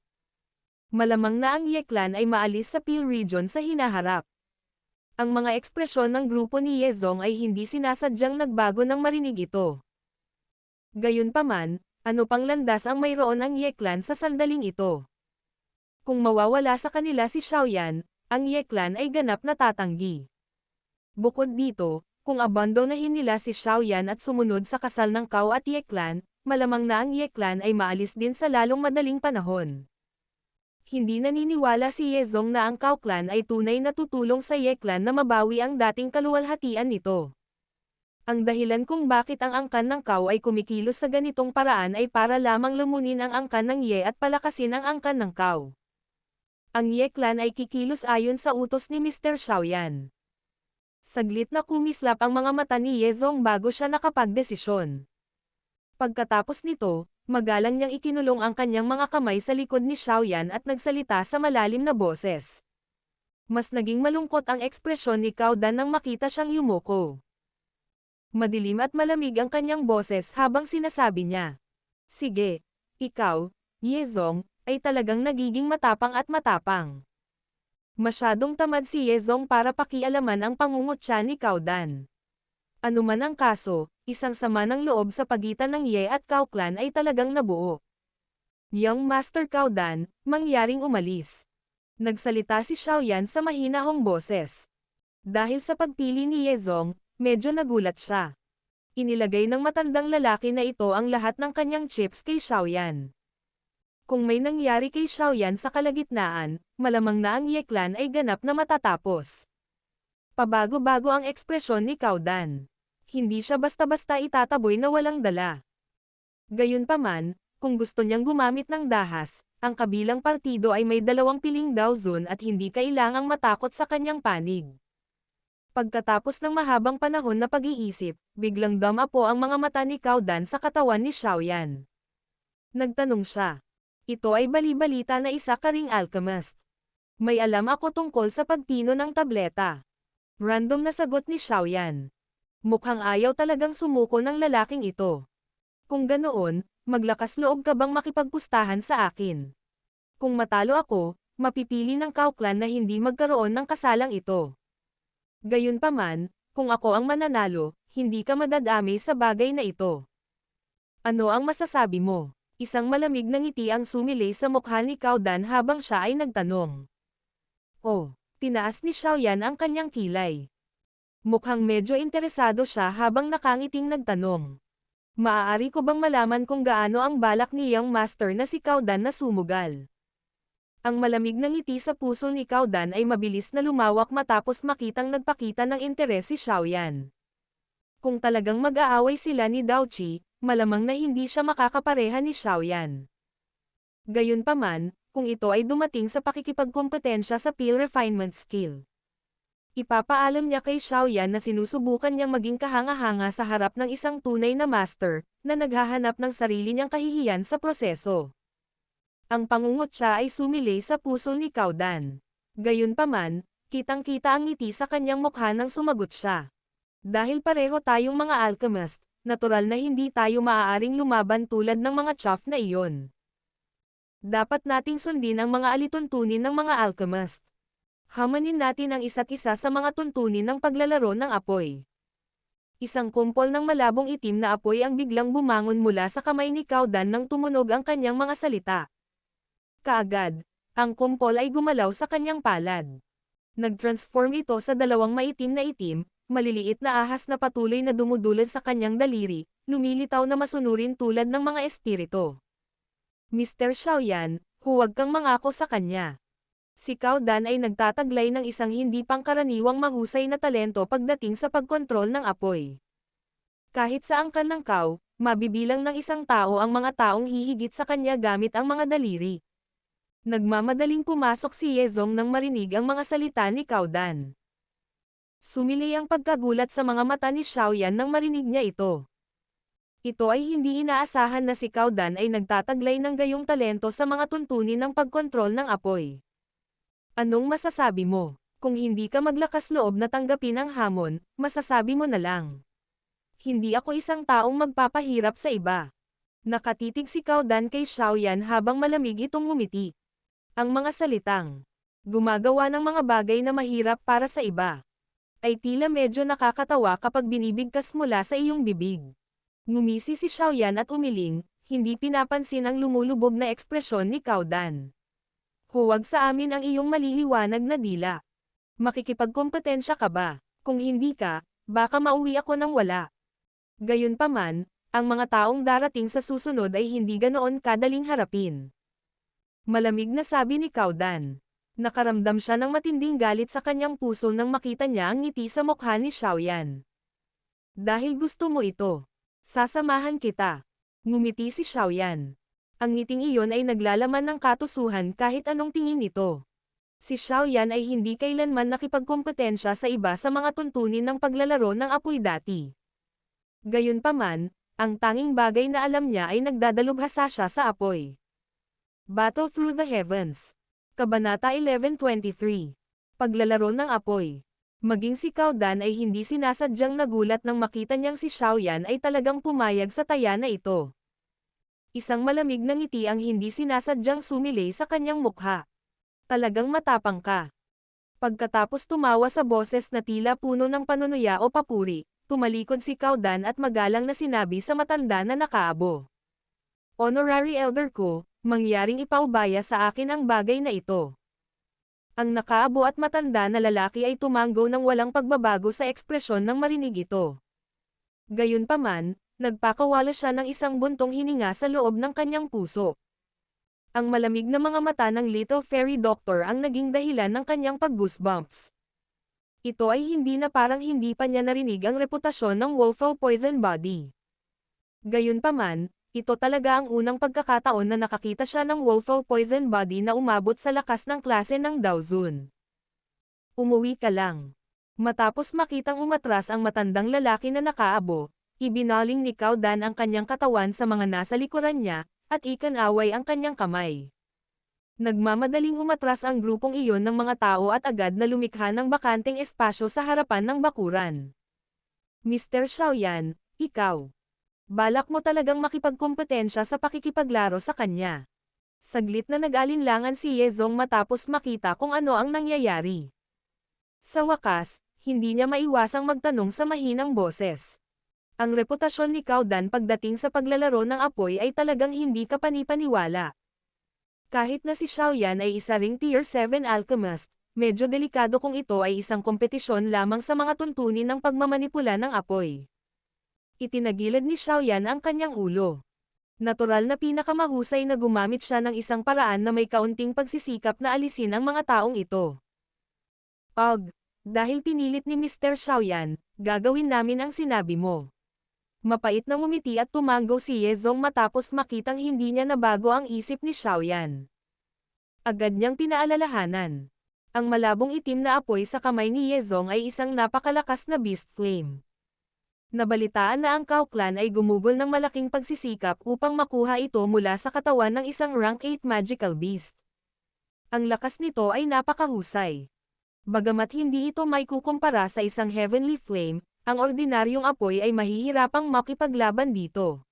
Malamang na ang Ye clan ay maalis sa Peel region sa hinaharap. Ang mga ekspresyon ng grupo ni Yezong ay hindi sinasadyang nagbago nang marinig ito. Gayunpaman, ano pang landas ang mayroon ang Ye clan sa sandaling ito? Kung mawawala sa kanila si Xiaoyan, ang Ye clan ay ganap na tatanggi. Bukod dito, kung abandonahin nila si Xiaoyan at sumunod sa kasal ng Cao at Ye clan, malamang na ang Ye clan ay maalis din sa lalong madaling panahon. Hindi naniniwala si Ye Zong na ang Cao clan ay tunay na tutulong sa Ye clan na mabawi ang dating kaluwalhatian nito. Ang dahilan kung bakit ang angkan ng Cao ay kumikilos sa ganitong paraan ay para lamang lumunin ang angkan ng Ye at palakasin ang angkan ng Cao. Ang Ye clan ay kikilos ayon sa utos ni Mr. Xiaoyan. Saglit na kumislap ang mga mata ni Ye Zong bago siya nakapagdesisyon. Pagkatapos nito, magalang niyang ikinulong ang kanyang mga kamay sa likod ni Xiaoyan at nagsalita sa malalim na boses. Mas naging malungkot ang ekspresyon ni Cao Dan nang makita siyang yumuko. Madilim at malamig ang kanyang boses habang sinasabi niya. Sige, ikaw, Ye Zong, ay talagang nagiging matapang at matapang. Masyadong tamad si Ye Zong para pakialaman ang pangungutya ni Cao Dan. Ano man ang kaso, isang sama ng loob sa pagitan ng Ye at Cao clan ay talagang nabuo. Young Master Cao Dan, mangyaring umalis. Nagsalita si Xiaoyan sa mahinahong boses. Dahil sa pagpili ni Ye Zong, medyo nagulat siya. Inilagay ng matandang lalaki na ito ang lahat ng kanyang chips kay Xiaoyan. Kung may nangyari kay Xiaoyan sa kalagitnaan, malamang na ang Ye clan ay ganap na matatapos. Pabago-bago ang ekspresyon ni Cao Dan. Hindi siya basta-basta itataboy na walang dala. Gayunpaman, kung gusto niyang gumamit ng dahas, ang kabilang partido ay may dalawang piling daw zone at hindi kailangang matakot sa kanyang panig. Pagkatapos ng mahabang panahon na pag-iisip, biglang dumapo ang mga mata ni Cao Dan sa katawan ni Xiaoyan. Nagtanong siya. Ito ay bali-balita na isa ka ring alchemist. May alam ako tungkol sa pagpino ng tableta. Random na sagot ni Xiaoyan. Mukhang ayaw talagang sumuko ng lalaking ito. Kung ganoon, maglakas loob ka bang makipagpustahan sa akin? Kung matalo ako, mapipili ng Cao clan na hindi magkaroon ng kasalang ito. Gayunpaman, kung ako ang mananalo, hindi ka madadami sa bagay na ito. Ano ang masasabi mo? Isang malamig na ngiti ang sumilay sa mukha ni Cao Dan habang siya ay nagtanong. Oh, tinaas ni Xiaoyan ang kanyang kilay. Mukhang medyo interesado siya habang nakangiting nagtanong. Maaari ko bang malaman kung gaano ang balak ni Young Master na si Cao Dan na sumugal? Ang malamig na ngiti sa puso ni Cao Dan ay mabilis na lumawak matapos makitang nagpakita ng interes si Xiaoyan. Kung talagang mag-aaway sila ni Dao Qi, malamang na hindi siya makakapareha ni Xiaoyan. Gayunpaman, kung ito ay dumating sa pakikipagkompetensya sa peel refinement skill. Ipapaalam niya kay Xiaoyan na sinusubukan niyang maging kahanga-hanga sa harap ng isang tunay na master, na naghahanap ng sarili niyang kahihiyan sa proseso. Ang pangungutya ay sumilay sa puso ni Cao Dan. Gayunpaman, kitang-kita ang ngiti sa kanyang mukha nang sumagot siya. Dahil pareho tayong mga alchemist, natural na hindi tayo maaaring lumaban tulad ng mga chaff na iyon. Dapat nating sundin ang mga alituntunin ng mga alchemist. Hamanin natin ang isa't isa sa mga tuntunin ng paglalaro ng apoy. Isang kumpol ng malabong itim na apoy ang biglang bumangon mula sa kamay ni Cao Dan nang tumunog ang kanyang mga salita. Kaagad, ang kumpol ay gumalaw sa kanyang palad. Nag-transform ito sa dalawang maitim na itim, maliliit na ahas na patuloy na dumudulod sa kanyang daliri, lumilitaw na masunurin tulad ng mga espiritu. Mr. Xiaoyan, huwag kang mangako sa kanya. Si Cao Dan ay nagtataglay ng isang hindi pangkaraniwang mahusay na talento pagdating sa pagkontrol ng apoy. Kahit sa angkan ng Cao, mabibilang ng isang tao ang mga taong hihigit sa kanya gamit ang mga daliri. Nagmamadaling pumasok si Ye Zong nang marinig ang mga salita ni Cao Dan. Sumilay ang pagkagulat sa mga mata ni Xiaoyan nang marinig niya ito. Ito ay hindi inaasahan na si Cao Dan ay nagtataglay ng gayong talento sa mga tuntunin ng pagkontrol ng apoy. Anong masasabi mo? Kung hindi ka maglakas loob na tanggapin ang hamon, masasabi mo na lang. Hindi ako isang taong magpapahirap sa iba. Nakatitig si Cao Dan kay Xiaoyan habang malamig itong ngumiti. Ang mga salitang gumagawa ng mga bagay na mahirap para sa iba ay tila medyo nakakatawa kapag binibigkas mula sa iyong bibig. Ngumisi si Xiaoyan at umiling, hindi pinapansin ang lumulubog na ekspresyon ni Cao Dan. Huwag sa amin ang iyong maliliwanag na dila. Makikipagkompetensya ka ba? Kung hindi ka, baka mauwi ako ng wala. Gayunpaman, ang mga taong darating sa susunod ay hindi ganoon kadaling harapin. Malamig na sabi ni Kaudan. Nakaramdam siya ng matinding galit sa kanyang puso nang makita niya ang ngiti sa mukha ni Xiaoyan. Dahil gusto mo ito, sasamahan kita. Ngumiti si Xiaoyan. Ang ngiting iyon ay naglalaman ng katusuhan kahit anong tingin nito. Si Xiaoyan ay hindi kailanman nakipagkompetensya sa iba sa mga tuntunin ng paglalaro ng apoy dati. Gayunpaman, ang tanging bagay na alam niya ay nagdadalubhasa siya sa apoy. Battle Through the Heavens. Kabanata 11:23. Paglalaro ng apoy. Maging si Kaudan ay hindi sinasadyang nagulat nang makita niyang si Xiaoyan ay talagang pumayag sa taya na ito. Isang malamig na ngiti ang hindi sinasadyang sumilay sa kanyang mukha. Talagang matapang ka. Pagkatapos tumawa sa boses na tila puno ng panunuya o papuri, tumalikod si Kaudan at magalang na sinabi sa matanda na nakaabo. Honorary Elder ko, mangyaring ipaubaya sa akin ang bagay na ito. Ang nakaabo at matanda na lalaki ay tumanggo ng walang pagbabago sa ekspresyon nang marinig ito. Gayunpaman, nagpakawala siya ng isang buntong hininga sa loob ng kanyang puso. Ang malamig na mga mata ng Little Fairy Doctor ang naging dahilan ng kanyang pag-goosebumps. Ito ay hindi na parang hindi pa niya narinig ang reputasyon ng Wolfel Poison Body. Gayunpaman, ito talaga ang unang pagkakataon na nakakita siya ng Wolfel Poison Body na umabot sa lakas ng klase ng Daozun. Umuwi ka lang. Matapos makitang umatras ang matandang lalaki na nakaabo, ibinaling ni Kaudan ang kanyang katawan sa mga nasa likuran niya, at ikanaway ang kanyang kamay. Nagmamadaling umatras ang grupong iyon ng mga tao at agad na lumikha ng bakanteng espasyo sa harapan ng bakuran. Mr. Xiaoyan, ikaw. Balak mo talagang makipagkompetensya sa pakikipaglaro sa kanya. Saglit na nag-alinlangan si Yezong matapos makita kung ano ang nangyayari. Sa wakas, hindi niya maiwasang magtanong sa mahinang boses. Ang reputasyon ni Kaudan pagdating sa paglalaro ng apoy ay talagang hindi kapanipaniwala. Kahit na si Xiaoyan ay isa ring Tier 7 alchemist, medyo delikado kung ito ay isang kompetisyon lamang sa mga tuntunin ng pagmamanipula ng apoy. Itinagilid ni Xiaoyan ang kanyang ulo. Natural na pinakamahusay na gumamit siya ng isang paraan na may kaunting pagsisikap na alisin ang mga taong ito. Dahil pinilit ni Mr. Xiaoyan, gagawin namin ang sinabi mo. Mapait na ngumiti at tumanggo si Yezong matapos makitang hindi niya nabago ang isip ni Xiaoyan. Agad niyang pinaalalahanan. Ang malabong itim na apoy sa kamay ni Yezong ay isang napakalakas na beast flame. Nabalitaan na ang Cao Clan ay gumugol ng malaking pagsisikap upang makuha ito mula sa katawan ng isang rank 8 magical beast. Ang lakas nito ay napakahusay. Bagamat hindi ito may kukumpara sa isang heavenly flame, ang ordinaryong apoy ay mahihirapang makipaglaban dito.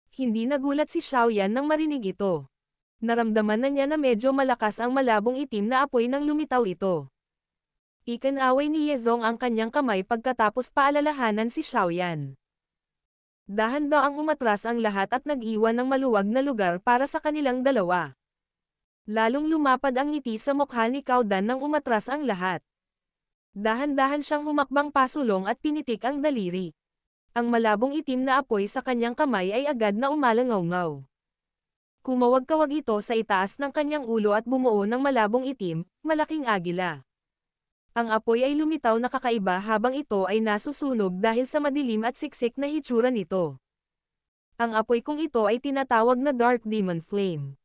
Hindi nagulat si Xiaoyan nang marinig ito. Naramdaman na niya na medyo malakas ang malabong itim na apoy nang lumitaw ito. Ikanaway ni Yezong ang kanyang kamay pagkatapos paalalahanan si Xiaoyan. Dahan-daang umatras ang lahat at nag-iwan ng maluwag na lugar para sa kanilang dalawa. Lalong lumapad ang ngiti sa mukha ni Kaudan nang umatras ang lahat. Dahan-dahan siyang humakbang pasulong at pinitik ang daliri. Ang malabong itim na apoy sa kanyang kamay ay agad na umalangaw-ngaw. Kumawag-kawag ito sa itaas ng kanyang ulo at bumuo ng malabong itim, malaking agila. Ang apoy ay lumitaw na kakaiba habang ito ay nasusunog dahil sa madilim at siksik na hitsura nito. Ang apoy kung ito ay tinatawag na Dark Demon Flame.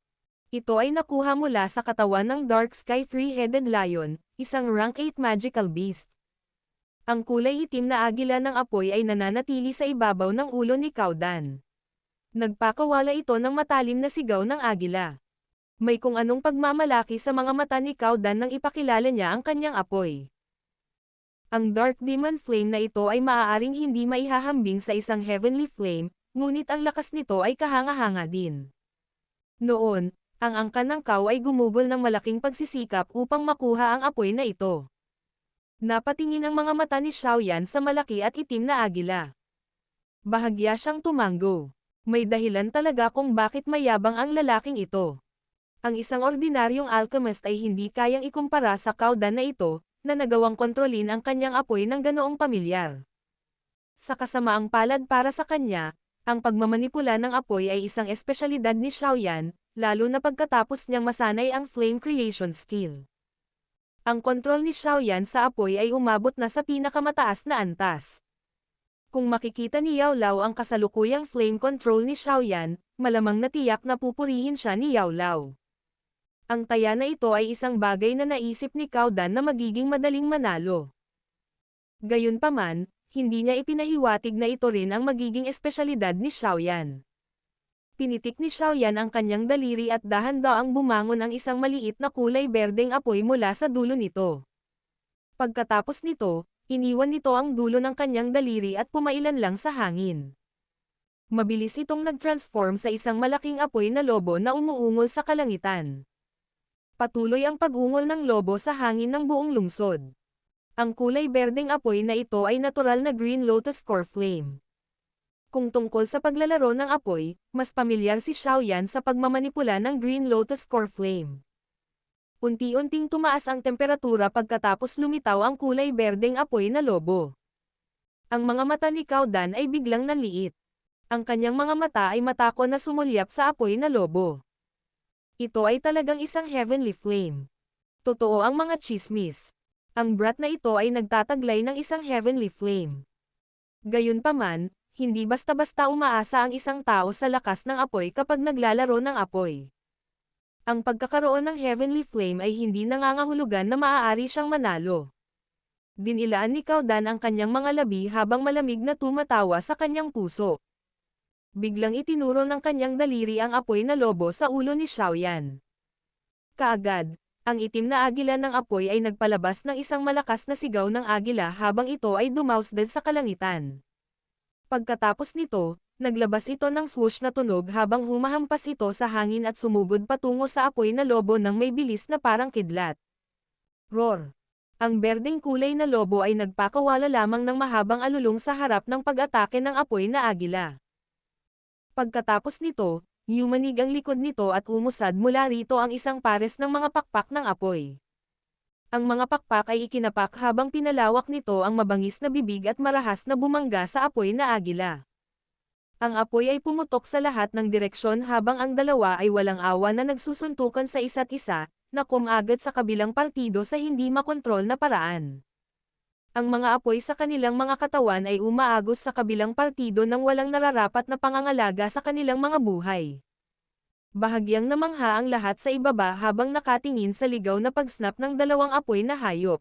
Ito ay nakuha mula sa katawan ng Dark Sky Three-Headed Lion, isang rank 8 magical beast. Ang kulay itim na agila ng apoy ay nananatili sa ibabaw ng ulo ni Kaudan. Nagpakawala ito ng matalim na sigaw ng agila. May kung anong pagmamalaki sa mga mata ni Kaudan nang ipakilala niya ang kanyang apoy. Ang Dark Demon Flame na ito ay maaaring hindi maihahambing sa isang Heavenly Flame, ngunit ang lakas nito ay kahanga-hanga din. Noon, ang angkan ng Cao ay gumugol ng malaking pagsisikap upang makuha ang apoy na ito. Napatingin ang mga mata ni Xiaoyan sa malaki at itim na agila. Bahagya siyang tumanggo. May dahilan talaga kung bakit mayabang ang lalaking ito. Ang isang ordinaryong alchemist ay hindi kayang ikumpara sa Caudan na ito, na nagawang kontrolin ang kanyang apoy ng ganoong pamilyar. Sa kasamaang palad para sa kanya, ang pagmamanipula ng apoy ay isang espesyalidad ni Xiaoyan, lalo na pagkatapos niyang masanay ang flame creation skill. Ang kontrol ni Xiaoyan sa apoy ay umabot na sa pinakamataas na antas. Kung makikita ni Yao Lao ang kasalukuyang flame control ni Xiaoyan, malamang natiyak na pupurihin siya ni Yao Lao. Ang taya na ito ay isang bagay na naisip ni Cao Dan na magiging madaling manalo. Gayunpaman, hindi niya ipinahiwatig na ito rin ang magiging espesyalidad ni Xiaoyan. Pinitik ni Xiaoyan ang kanyang daliri at dahan-daang bumangon ang isang maliit na kulay berdeng apoy mula sa dulo nito. Pagkatapos nito, iniwan nito ang dulo ng kanyang daliri at pumailan lang sa hangin. Mabilis itong nag-transform sa isang malaking apoy na lobo na umuungol sa kalangitan. Patuloy ang pag-ungol ng lobo sa hangin ng buong lungsod. Ang kulay berdeng apoy na ito ay natural na Green Lotus Core Flame. Kung tungkol sa paglalaro ng apoy, mas pamilyar si Xiaoyan sa pagmamanipula ng Green Lotus Core Flame. Unti-unting tumaas ang temperatura pagkatapos lumitaw ang kulay berdeng apoy na lobo. Ang mga mata ni Cao Dan ay biglang nanliit. Ang kanyang mga mata ay matako na sumulyap sa apoy na lobo. Ito ay talagang isang heavenly flame. Totoo ang mga chismis. Ang brat na ito ay nagtataglay ng isang heavenly flame. Gayunpaman, hindi basta-basta umaasa ang isang tao sa lakas ng apoy kapag naglalaro ng apoy. Ang pagkakaroon ng heavenly flame ay hindi nangangahulugan na maaari siyang manalo. Dinilaan ni Cao Dan ang kanyang mga labi habang malamig na tumatawa sa kanyang puso. Biglang itinuro ng kanyang daliri ang apoy na lobo sa ulo ni Xiaoyan. Kaagad, ang itim na agila ng apoy ay nagpalabas ng isang malakas na sigaw ng agila habang ito ay dumausdad sa kalangitan. Pagkatapos nito, naglabas ito ng swoosh na tunog habang humahampas ito sa hangin at sumugod patungo sa apoy na lobo ng may bilis na parang kidlat. Roar! Ang berdeng kulay na lobo ay nagpakawala lamang ng mahabang alulong sa harap ng pag-atake ng apoy na agila. Pagkatapos nito, yumanig ang likod nito at umusad mula rito ang isang pares ng mga pakpak ng apoy. Ang mga pakpak ay ikinapak habang pinalawak nito ang mabangis na bibig at marahas na bumangga sa apoy na agila. Ang apoy ay pumutok sa lahat ng direksyon habang ang dalawa ay walang awa na nagsusuntukan sa isa't isa, na kumagad sa kabilang partido sa hindi makontrol na paraan. Ang mga apoy sa kanilang mga katawan ay umaagos sa kabilang partido nang walang nararapat na pangangalaga sa kanilang mga buhay. Bahagyang namangha ang lahat sa ibaba habang nakatingin sa ligaw na pagsnap ng dalawang apoy na hayop.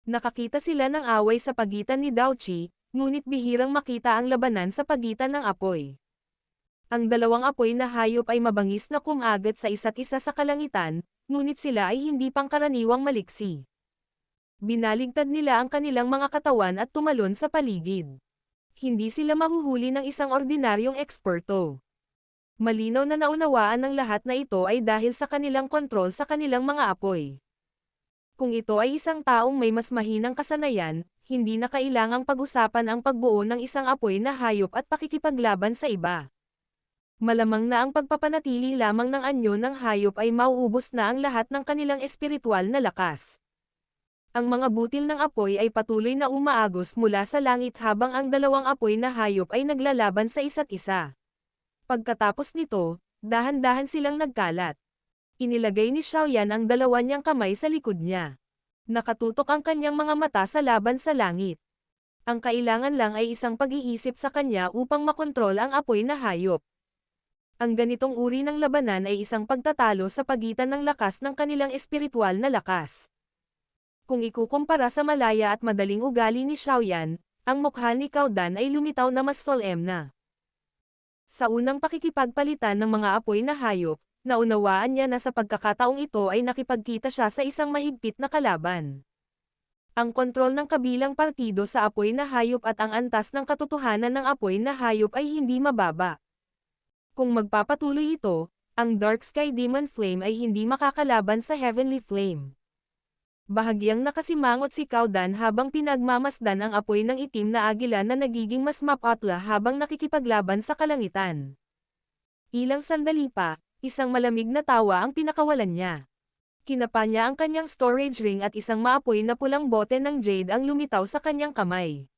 Nakakita sila ng away sa pagitan ni Dao Qi, ngunit bihirang makita ang labanan sa pagitan ng apoy. Ang dalawang apoy na hayop ay mabangis na kumagat sa isa't isa sa kalangitan, ngunit sila ay hindi pangkaraniwang maliksi. Binaligtad nila ang kanilang mga katawan at tumalon sa paligid. Hindi sila mahuhuli ng isang ordinaryong eksperto. Malinaw na naunawaan ng lahat na ito ay dahil sa kanilang kontrol sa kanilang mga apoy. Kung ito ay isang taong may mas mahinang kasanayan, hindi na kailangang pag-usapan ang pagbuo ng isang apoy na hayop at pakikipaglaban sa iba. Malamang na ang pagpapanatili lamang ng anyo ng hayop ay mauubos na ang lahat ng kanilang espiritual na lakas. Ang mga butil ng apoy ay patuloy na umaagos mula sa langit habang ang dalawang apoy na hayop ay naglalaban sa isa't isa. Pagkatapos nito, dahan-dahan silang nagkalat. Inilagay ni Xiaoyan ang dalawa niyang kamay sa likod niya. Nakatutok ang kanyang mga mata sa laban sa langit. Ang kailangan lang ay isang pag-iisip sa kanya upang makontrol ang apoy na hayop. Ang ganitong uri ng labanan ay isang pagtatalo sa pagitan ng lakas ng kanilang espiritual na lakas. Kung ikukumpara sa malaya at madaling ugali ni Xiaoyan, ang mukha ni Cao Dan ay lumitaw na mas solemna. Sa unang pakikipagpalitan ng mga apoy na hayop, naunawaan niya na sa pagkakataong ito ay nakipagkita siya sa isang mahigpit na kalaban. Ang kontrol ng kabilang partido sa apoy na hayop at ang antas ng katotohanan ng apoy na hayop ay hindi mababa. Kung magpapatuloy ito, ang Dark Sky Demon Flame ay hindi makakalaban sa Heavenly Flame. Bahagyang nakasimangot si Cao Dan habang pinagmamasdan ang apoy ng itim na agila na nagiging mas mapatla habang nakikipaglaban sa kalangitan. Ilang sandali pa, Isang malamig na tawa ang pinakawalan niya. Kinapa niya ang kanyang storage ring at isang maapoy na pulang bote ng jade ang lumitaw sa kanyang kamay.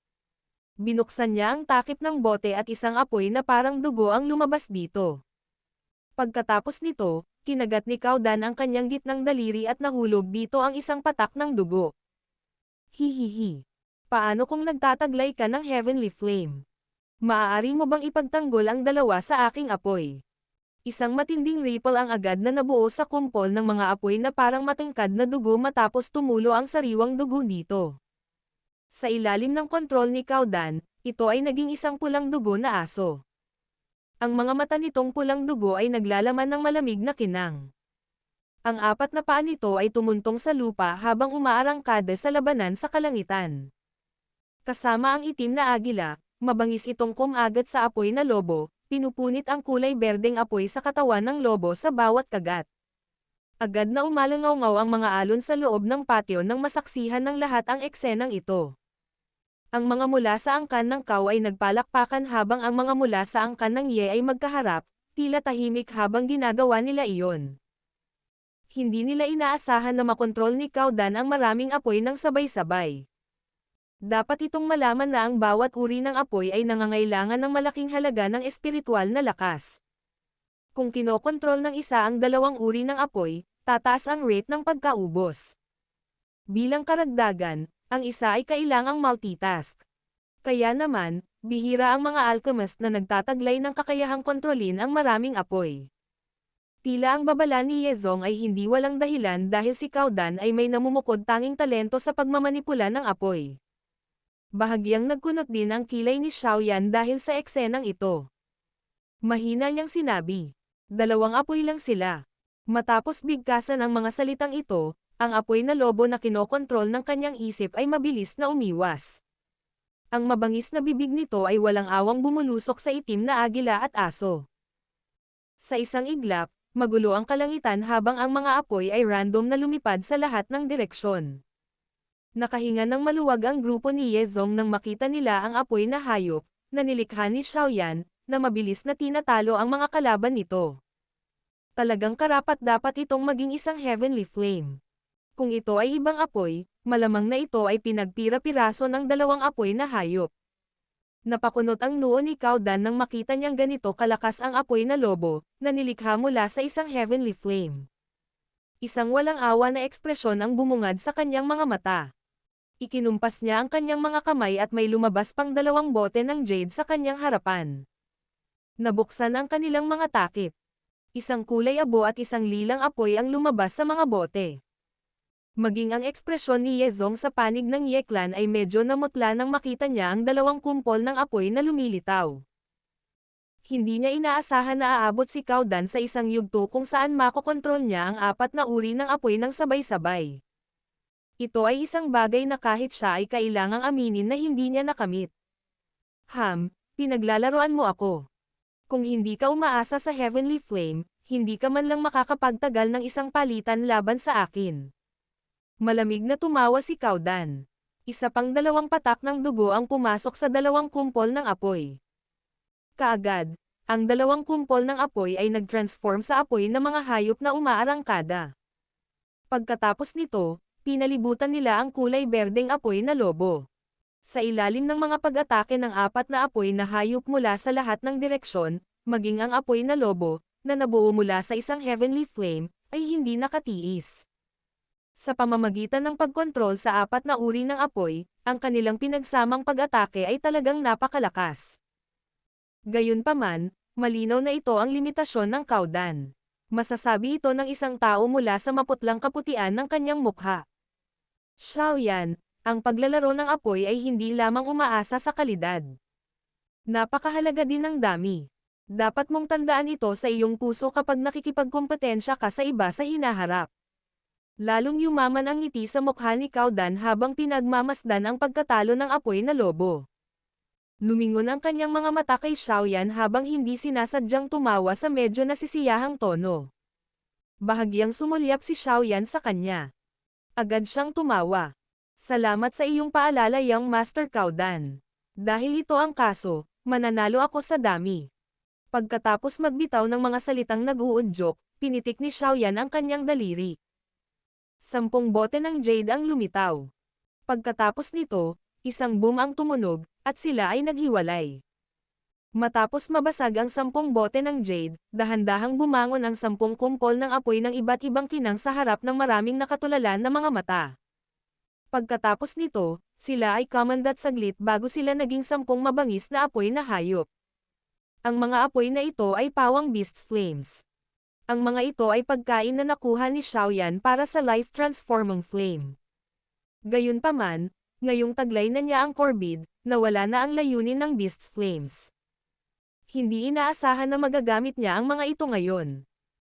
Binuksan niya ang takip ng bote at isang apoy na parang dugo ang lumabas dito. Pagkatapos nito, kinagat ni Cao Dan ang kanyang gitnang daliri at nahulog dito ang isang patak ng dugo. Hihihi. Paano kung nagtataglay ka ng heavenly flame? Maaari mo bang ipagtanggol ang dalawa sa aking apoy? Isang matinding ripple ang agad na nabuo sa kumpol ng mga apoy na parang matangkad na dugo matapos tumulo ang sariwang dugo dito. Sa ilalim ng kontrol ni Cao Dan, ito ay naging isang pulang dugo na aso. Ang mga mata nitong pulang dugo ay naglalaman ng malamig na kinang. Ang apat na paa nito ay tumuntong sa lupa habang umaarangkada sa labanan sa kalangitan. Kasama ang itim na agila, mabangis itong kumagat sa apoy na lobo, pinupunit ang kulay berdeng apoy sa katawan ng lobo sa bawat kagat. Agad na umalangaw-ngaw ang mga alon sa loob ng patio nang masaksihan ng lahat ang eksenang ito. Ang mga mula sa angkan ng Cao ay nagpalakpakan habang ang mga mula sa angkan ng Ye ay magkaharap, tila tahimik habang ginagawa nila iyon. Hindi nila inaasahan na makontrol ni Cao Dan ang maraming apoy ng sabay-sabay. Dapat itong malaman na ang bawat uri ng apoy ay nangangailangan ng malaking halaga ng espiritual na lakas. Kung kinokontrol ng isa ang dalawang uri ng apoy, tataas ang rate ng pagkaubos. Bilang karagdagan, ang isa ay kailangang multitask. Kaya naman, bihira ang mga alchemist na nagtataglay ng kakayahang kontrolin ang maraming apoy. Tila ang babala ni Yezong ay hindi walang dahilan dahil si Cao Dan ay may namumukod tanging talento sa pagmamanipula ng apoy. Bahagyang nagkunot din ang kilay ni Xiaoyan dahil sa eksenang ito. Mahina niyang sinabi. 2 apoy lang sila. Matapos bigkasan ang mga salitang ito, ang apoy na lobo na kinokontrol ng kanyang isip ay mabilis na umiwas. Ang mabangis na bibig nito ay walang awang bumulusok sa itim na agila at aso. Sa isang iglap, magulo ang kalangitan habang ang mga apoy ay random na lumipad sa lahat ng direksyon. Nakahinga ng maluwag ang grupo ni Yezong nang makita nila ang apoy na hayop, na nilikha ni Xiaoyan, na mabilis na tinatalo ang mga kalaban nito. Talagang karapat-dapat itong maging isang heavenly flame. Kung ito ay ibang apoy, malamang na ito ay pinagpira-piraso ng 2 apoy na hayop. Napakunot ang noo ni Cao Dan nang makita niyang ganito kalakas ang apoy na lobo, na nilikha mula sa isang heavenly flame. Isang walang awa na ekspresyon ang bumungad sa kanyang mga mata. Ikinumpas niya ang kanyang mga kamay at may lumabas pang 2 bote ng jade sa kanyang harapan. Nabuksan ang kanilang mga takip. Isang kulay abo at isang lilang apoy ang lumabas sa mga bote. Maging ang ekspresyon ni Yezong sa panig ng Ye Clan ay medyo namutla nang makita niya ang 2 kumpol ng apoy na lumilitaw. Hindi niya inaasahan na aabot si Cao Dan sa isang yugto kung saan makokontrol niya ang 4 na uri ng apoy ng sabay-sabay. Ito ay isang bagay na kahit siya ay kailangang aminin na hindi niya nakamit. Pinaglalaroan mo ako. Kung hindi ka umaasa sa Heavenly Flame, hindi ka man lang makakapagtagal ng isang palitan laban sa akin. Malamig na tumawa si Cao Dan. Isa pang 2 patak ng dugo ang pumasok sa 2 kumpol ng apoy. Kaagad, ang 2 kumpol ng apoy ay nag-transform sa apoy na mga hayop na umaarangkada. Pagkatapos nito, pinalibutan nila ang kulay berdeng apoy na lobo. Sa ilalim ng mga pag-atake ng 4 na apoy na hayop mula sa lahat ng direksyon, maging ang apoy na lobo, na nabuo mula sa isang heavenly flame, ay hindi nakatiis. Sa pamamagitan ng pagkontrol sa 4 na uri ng apoy, ang kanilang pinagsamang pag-atake ay talagang napakalakas. Gayunpaman, malinaw na ito ang limitasyon ng Cao Dan. Masasabi ito ng isang tao mula sa maputlang kaputian ng kanyang mukha. Xiaoyan, ang paglalaro ng apoy ay hindi lamang umaasa sa kalidad. Napakahalaga din ng dami. Dapat mong tandaan ito sa iyong puso kapag nakikipagkompetensya ka sa iba sa hinaharap. Lalong yumaman ang ngiti sa mukha ni Cao Dan habang pinagmamasdan ang pagkatalo ng apoy na lobo. Lumingon ang kanyang mga mata kay Xiaoyan habang hindi sinasadyang tumawa sa medyo nasisiyahang tono. Bahagyang sumulyap si Xiaoyan sa kanya. Agad siyang tumawa. Salamat sa iyong paalala, Young Master Cao Dan. Dahil ito ang kaso, mananalo ako sa dami. Pagkatapos magbitaw ng mga salitang nag-uudyok, pinitik ni Xiaoyan ang kanyang daliri. 10 bote ng jade ang lumitaw. Pagkatapos nito, isang boom ang tumunog, at sila ay naghiwalay. Matapos mabasag ang 10 bote ng jade, dahan-dahang bumangon ang 10 kumpol ng apoy ng iba't ibang kinang sa harap ng maraming nakatulalan na mga mata. Pagkatapos nito, sila ay kumandat saglit bago sila naging 10 mabangis na apoy na hayop. Ang mga apoy na ito ay pawang beast's flames. Ang mga ito ay pagkain na nakuha ni Xiaoyan para sa life-transforming flame. Gayunpaman, ngayong taglay na niya ang Corbid, nawala na ang layunin ng beast's flames. Hindi inaasahan na magagamit niya ang mga ito ngayon.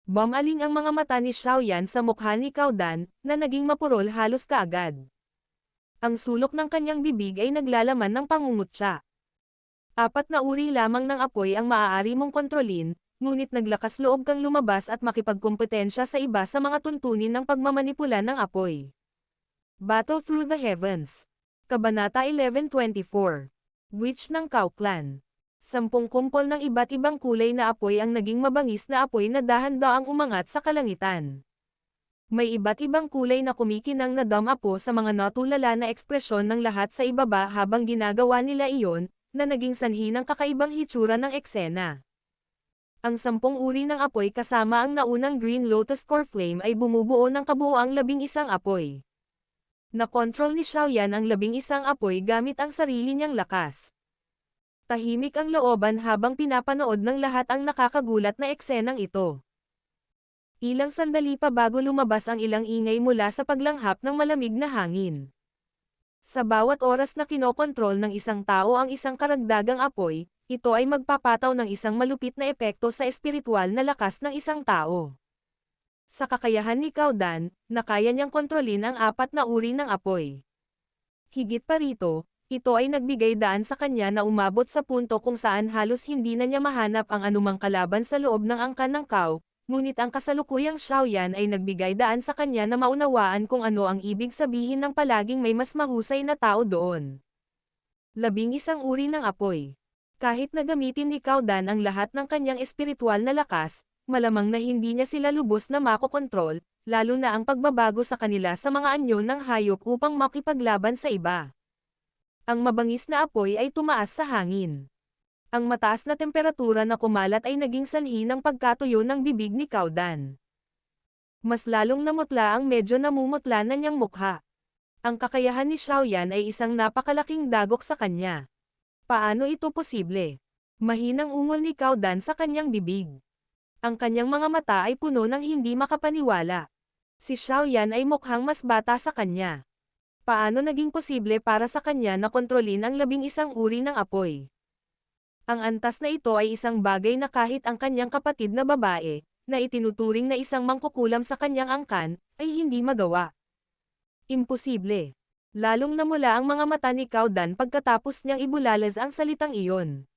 Bumaling ang mga mata ni Xiaoyan sa mukha ni Cao Dan, na naging mapurol halos kaagad. Ang sulok ng kanyang bibig ay naglalaman ng pangungutya. 4 na uri lamang ng apoy ang maaari mong kontrolin, ngunit naglakas loob kang lumabas at makipagkompetensya sa iba sa mga tuntunin ng pagmamanipula ng apoy. Battle Through the Heavens. Kabanata 1124. Witch ng Cao Clan. 10 kumpol ng iba't ibang kulay na apoy ang naging mabangis na apoy na dahan-daang umangat sa kalangitan. May iba't ibang kulay na kumikinang na damapo sa mga natulala na ekspresyon ng lahat sa ibaba habang ginagawa nila iyon, na naging sanhi ng kakaibang hitsura ng eksena. Ang 10 uri ng apoy kasama ang naunang Green Lotus Core Flame ay bumubuo ng kabuoang 11 apoy. Nakontrol ni Xiaoyan ang 11 apoy gamit ang sarili niyang lakas. Tahimik ang looban habang pinapanood ng lahat ang nakakagulat na eksenang ito. Ilang sandali pa bago lumabas ang ilang ingay mula sa paglanghap ng malamig na hangin. Sa bawat oras na kinokontrol ng isang tao ang isang karagdagang apoy, ito ay magpapataw ng isang malupit na epekto sa espiritual na lakas ng isang tao. Sa kakayahan ni Cao Dan, na kaya niyang kontrolin ang 4 na uri ng apoy. Higit pa rito, ito ay nagbigay daan sa kanya na umabot sa punto kung saan halos hindi na niya mahanap ang anumang kalaban sa loob ng angkan ng Cao, ngunit ang kasalukuyang Xiaoyan ay nagbigay daan sa kanya na maunawaan kung ano ang ibig sabihin ng palaging may mas mahusay na tao doon. 11 uri ng apoy. Kahit na gamitin ni Cao Dan ang lahat ng kanyang espiritual na lakas, malamang na hindi niya sila lubos na makokontrol, lalo na ang pagbabago sa kanila sa mga anyo ng hayop upang makipaglaban sa iba. Ang mabangis na apoy ay tumaas sa hangin. Ang mataas na temperatura na kumalat ay naging sanhi ng pagkatuyo ng bibig ni Cao Dan. Mas lalong namutla ang medyo namumutla na niyang mukha. Ang kakayahan ni Xiaoyan ay isang napakalaking dagok sa kanya. Paano ito posible? Mahinang ungol ni Cao Dan sa kanyang bibig. Ang kanyang mga mata ay puno ng hindi makapaniwala. Si Xiaoyan ay mukhang mas bata sa kanya. Paano naging posible para sa kanya na kontrolin ang 11 uri ng apoy? Ang antas na ito ay isang bagay na kahit ang kanyang kapatid na babae, na itinuturing na isang mangkukulam sa kanyang angkan, ay hindi magawa. Imposible. Lalong namula ang mga mata ni Cao Dan pagkatapos niyang ibulalas ang salitang iyon.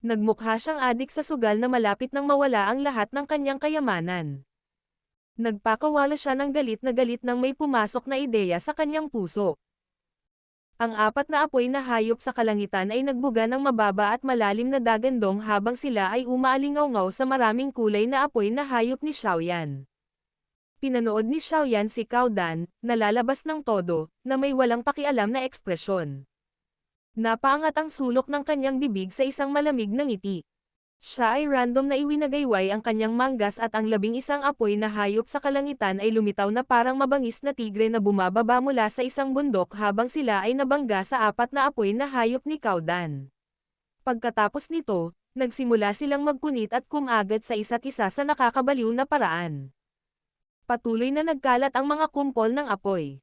Nagmukha siyang adik sa sugal na malapit nang mawala ang lahat ng kanyang kayamanan. Nagpakawala siya ng galit na galit nang may pumasok na ideya sa kanyang puso. Ang 4 na apoy na hayop sa kalangitan ay nagbuga ng mababa at malalim na dagandong habang sila ay umaalingaw-ngaw sa maraming kulay na apoy na hayop ni Xiaoyan. Pinanood ni Xiaoyan si Cao Dan, nalalabas ng todo, na may walang pakialam na ekspresyon. Napaangat ang sulok ng kanyang bibig sa isang malamig na ngiti. Siya ay random na iwinagayway ang kanyang manggas at ang 11 apoy na hayop sa kalangitan ay lumitaw na parang mabangis na tigre na bumababa mula sa isang bundok habang sila ay nabangga sa 4 na apoy na hayop ni Cao Dan. Pagkatapos nito, nagsimula silang magpunit at kumagat sa isa't isa sa nakakabaliw na paraan. Patuloy na nagkalat ang mga kumpol ng apoy.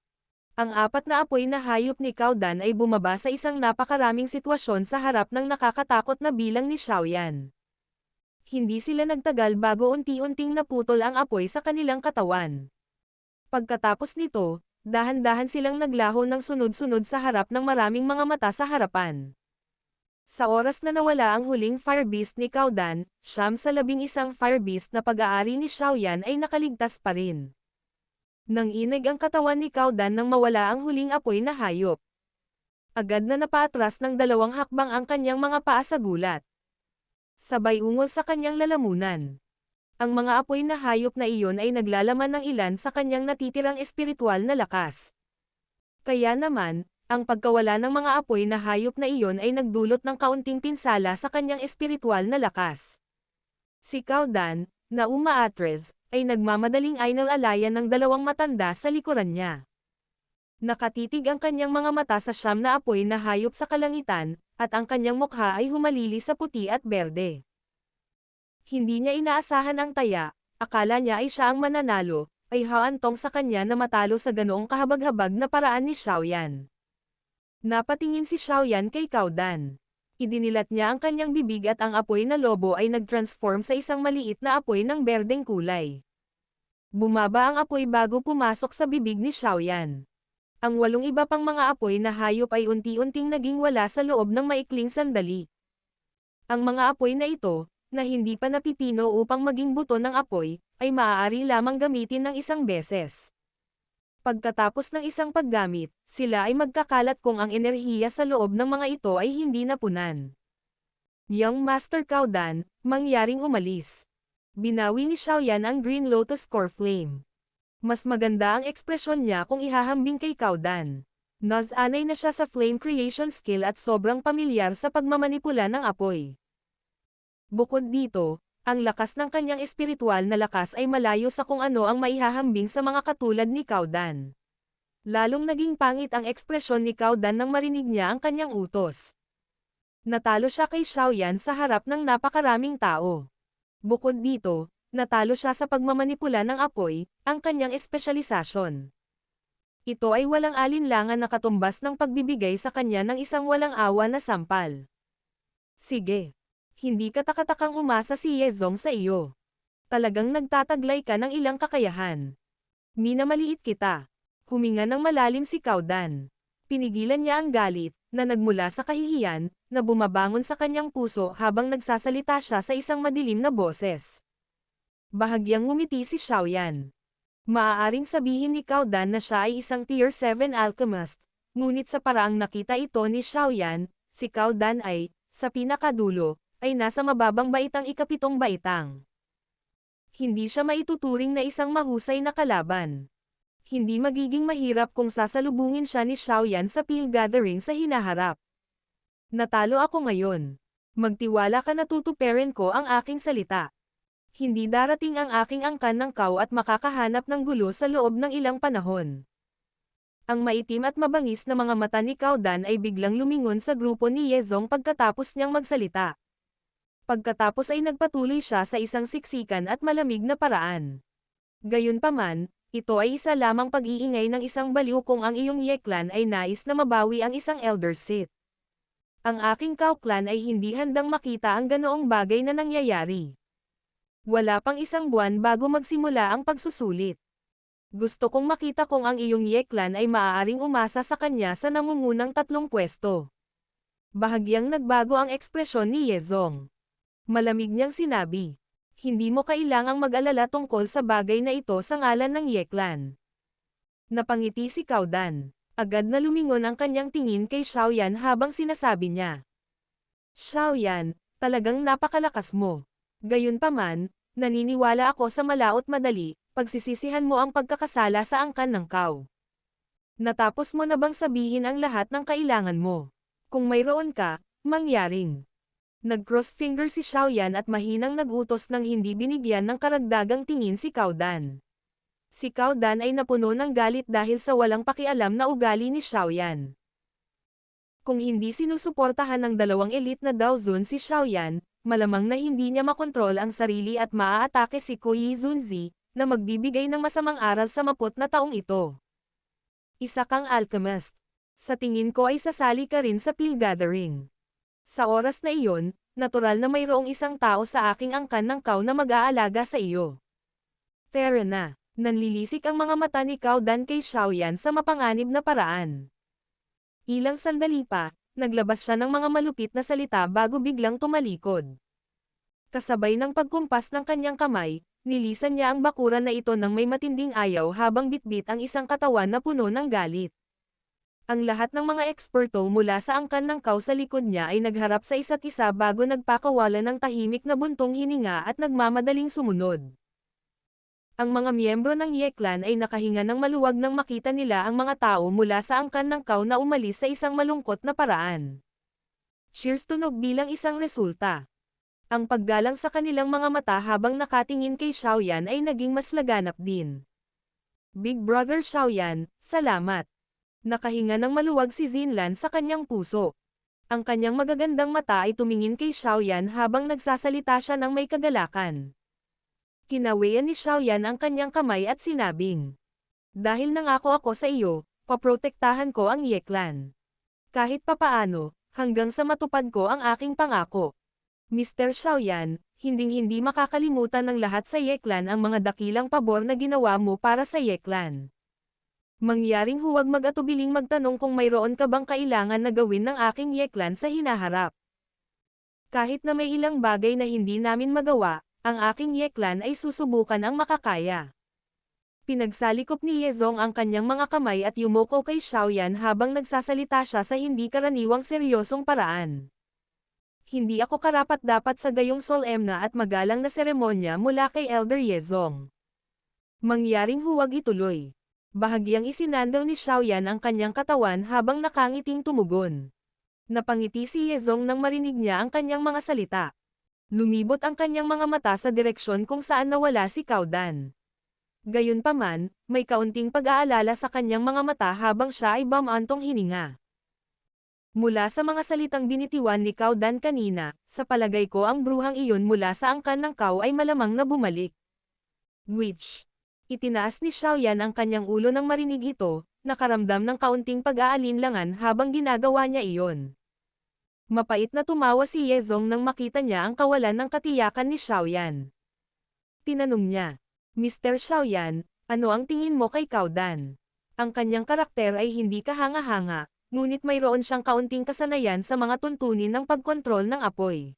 Ang 4 na apoy na hayop ni Cao Dan ay bumaba sa isang napakaraming sitwasyon sa harap ng nakakatakot na bilang ni Xiaoyan. Hindi sila nagtagal bago unti-unting naputol ang apoy sa kanilang katawan. Pagkatapos nito, dahan-dahan silang naglaho ng sunod-sunod sa harap ng maraming mga mata sa harapan. Sa oras na nawala ang huling Fire Beast ni Cao Dan, 9 sa 11 Fire Beast na pag-aari ni Xiaoyan ay nakaligtas pa rin. Nang inig ang katawan ni Cao Dan nang mawala ang huling apoy na hayop. Agad na napaatras ng 2 hakbang ang kanyang mga paa sa gulat. Sabay ungol sa kanyang lalamunan. Ang mga apoy na hayop na iyon ay naglalaman ng ilan sa kanyang natitirang espiritual na lakas. Kaya naman, ang pagkawala ng mga apoy na hayop na iyon ay nagdulot ng kaunting pinsala sa kanyang espiritual na lakas. Si Caudan, na umaatres, ay nagmamadaling ainal-alayan ng dalawang matanda sa likuran niya. Nakatitig ang kanyang mga mata sa siyam na apoy na hayop sa kalangitan, at ang kanyang mukha ay humalili sa puti at berde. Hindi niya inaasahan ang taya, akala niya ay siya ang mananalo, ay haantong sa kanya na matalo sa ganoong kahabag-habag na paraan ni Xiaoyan. Napatingin si Xiaoyan kay Caudan. Idinilat niya ang kanyang bibig at ang apoy na lobo ay nag-transform sa isang maliit na apoy ng berdeng kulay. Bumaba ang apoy bago pumasok sa bibig ni Xiaoyan. Ang 8 iba pang mga apoy na hayop ay unti-unting naging wala sa loob ng maikling sandali. Ang mga apoy na ito, na hindi pa napipino upang maging buto ng apoy, ay maaari lamang gamitin ng isang beses. Pagkatapos ng isang paggamit, sila ay magkakalat kung ang enerhiya sa loob ng mga ito ay hindi napunan. Young Master Caudan, mangyaring umalis. Binawi ni Xiaoyan ang Green Lotus Core Flame. Mas maganda ang ekspresyon niya kung ihahambing kay Caudan. Anay na siya sa flame creation skill at sobrang pamilyar sa pagmamanipula ng apoy. Bukod dito, ang lakas ng kanyang espiritual na lakas ay malayo sa kung ano ang maihahambing sa mga katulad ni Caudan. Lalong naging pangit ang ekspresyon ni Caudan nang marinig niya ang kanyang utos. Natalo siya kay Xiaoyan sa harap ng napakaraming tao. Bukod dito, natalo siya sa pagmamanipula ng apoy, ang kanyang espesyalisasyon. Ito ay walang alinlangan na katumbas ng pagbibigay sa kanya ng isang walang awa na sampal. Sige. Hindi ka takatakang umasa si Yezong sa iyo. Talagang nagtataglay ka ng ilang kakayahan. Minamaliit kita. Huminga ng malalim si Caudan. Pinigilan niya ang galit, na nagmula sa kahihiyan, na bumabangon sa kanyang puso habang nagsasalita siya sa isang madilim na boses. Bahagyang ngumiti si Xiaoyan. Maaaring sabihin ni Caudan na siya ay isang Tier 7 alchemist, ngunit sa paraang nakita ito ni Xiaoyan, si Caudan ay, sa pinakadulo, ay nasa mababang baitang ikapitong baitang. Hindi siya maituturing na isang mahusay na kalaban. Hindi magiging mahirap kung sasalubungin siya ni Xiaoyan sa Peel Gathering sa hinaharap. Natalo ako ngayon. Magtiwala ka na tutuperin ko ang aking salita. Hindi darating ang aking angkan ng Kao at makakahanap ng gulo sa loob ng ilang panahon. Ang maitim at mabangis na mga mata ni Caudan ay biglang lumingon sa grupo ni Yezong pagkatapos niyang magsalita. Pagkatapos ay nagpatuloy siya sa isang siksikan at malamig na paraan. Gayunpaman, ito ay isa lamang pag-iingay ng isang baliw kung ang iyong Ye clan ay nais na mabawi ang isang Elder Sith. Ang aking Cao clan ay hindi handang makita ang ganoong bagay na nangyayari. Wala pang isang buwan bago magsimula ang pagsusulit. Gusto kong makita kung ang iyong Ye clan ay maaaring umasa sa kanya sa nangungunang 3 pwesto. Bahagyang nagbago ang ekspresyon ni Yezong. Malamig niyang sinabi. Hindi mo kailangang mag-alala tungkol sa bagay na ito sa ngalan ng Ye clan. Napangiti si Caudan. Agad na lumingon ang kanyang tingin kay Xiaoyan habang sinasabi niya. Xiaoyan, talagang napakalakas mo. Gayunpaman, naniniwala ako sa malaot madali, pagsisisihan mo ang pagkakasala sa angkan ng Cao. Natapos mo na bang sabihin ang lahat ng kailangan mo? Kung mayroon ka, mangyaring. Nag-cross finger si Xiaoyan at mahinang nagutos ng hindi binigyan ng karagdagang tingin si Caudan. Si Caudan ay napuno ng galit dahil sa walang pakialam na ugali ni Xiaoyan. Kung hindi sinusuportahan ng dalawang elite na Daozun si Xiaoyan, malamang na hindi niya makontrol ang sarili at maaatake si Kuyi Zunzi, na magbibigay ng masamang aral sa 40 na taong ito. Isa kang alchemist. Sa tingin ko ay sasali ka rin sa Peel Gathering. Sa oras na iyon, natural na mayroong isang tao sa aking angkan ng Cao na mag-aalaga sa iyo. Tara na, nanlilisik ang mga mata ni Caudan kay Xiaoyan sa mapanganib na paraan. Ilang sandali pa, naglabas siya ng mga malupit na salita bago biglang tumalikod. Kasabay ng pagkumpas ng kanyang kamay, nilisan niya ang bakuran na ito ng may matinding ayaw habang bitbit ang isang katawan na puno ng galit. Ang lahat ng mga eksperto mula sa angkan ng Kao sa likod niya ay nagharap sa isa't isa bago nagpakawalan ng tahimik na buntong hininga at nagmamadaling sumunod. Ang mga miyembro ng Ye Clan ay nakahinga ng maluwag nang makita nila ang mga tao mula sa angkan ng Kao na umalis sa isang malungkot na paraan. Cheers tunog bilang isang resulta. Ang paggalang sa kanilang mga mata habang nakatingin kay Xiaoyan ay naging mas laganap din. Big Brother Xiaoyan, salamat. Nakahinga ng maluwag si Xinlan sa kanyang puso. Ang kanyang magagandang mata ay tumingin kay Xiaoyan habang nagsasalita siya ng may kagalakan. Kinawian ni Xiaoyan ang kanyang kamay at sinabing, "Dahil nangako ako sa iyo, paprotektahan ko ang Ye Clan. Kahit papaano, hanggang sa matupad ko ang aking pangako." Mr. Xiaoyan, hinding-hindi makakalimutan ng lahat sa Ye Clan ang mga dakilang pabor na ginawa mo para sa Ye Clan. Mangyaring huwag mag-atubiling magtanong kung mayroon ka bang kailangan na gawin ng aking Ye Clan sa hinaharap. Kahit na may ilang bagay na hindi namin magawa, ang aking Ye Clan ay susubukan ang makakaya. Pinagsalikop ni Yezong ang kanyang mga kamay at yumuko kay Xiaoyan habang nagsasalita siya sa hindi karaniwang seryosong paraan. Hindi ako karapat-dapat sa gayong solemna at magalang na seremonya mula kay Elder Yezong. Mangyaring huwag ituloy. Bahagyang isinandal ni Xiaoyan ang kanyang katawan habang nakangiting tumugon. Napangiti si Yezong nang marinig niya ang kanyang mga salita. Lumibot ang kanyang mga mata sa direksyon kung saan nawala si Cao Dan. Gayunpaman, may kaunting pag-aalala sa kanyang mga mata habang siya ay bumantong hininga. Mula sa mga salitang binitiwan ni Cao Dan kanina, sa palagay ko ang bruhang iyon mula sa angkan ng Cao ay malamang na bumalik. Which? Itinaas ni Xiaoyan ang kanyang ulo nang marinig ito, nakaramdam ng kaunting pag-aalinlangan habang ginagawa niya iyon. Mapait na tumawa si Yezong nang makita niya ang kawalan ng katiyakan ni Xiaoyan. Tinanong niya, "Mr. Xiaoyan, ano ang tingin mo kay Cao Dan? Ang kanyang karakter ay hindi kahanga-hanga, ngunit mayroon siyang kaunting kasanayan sa mga tuntunin ng pagkontrol ng apoy.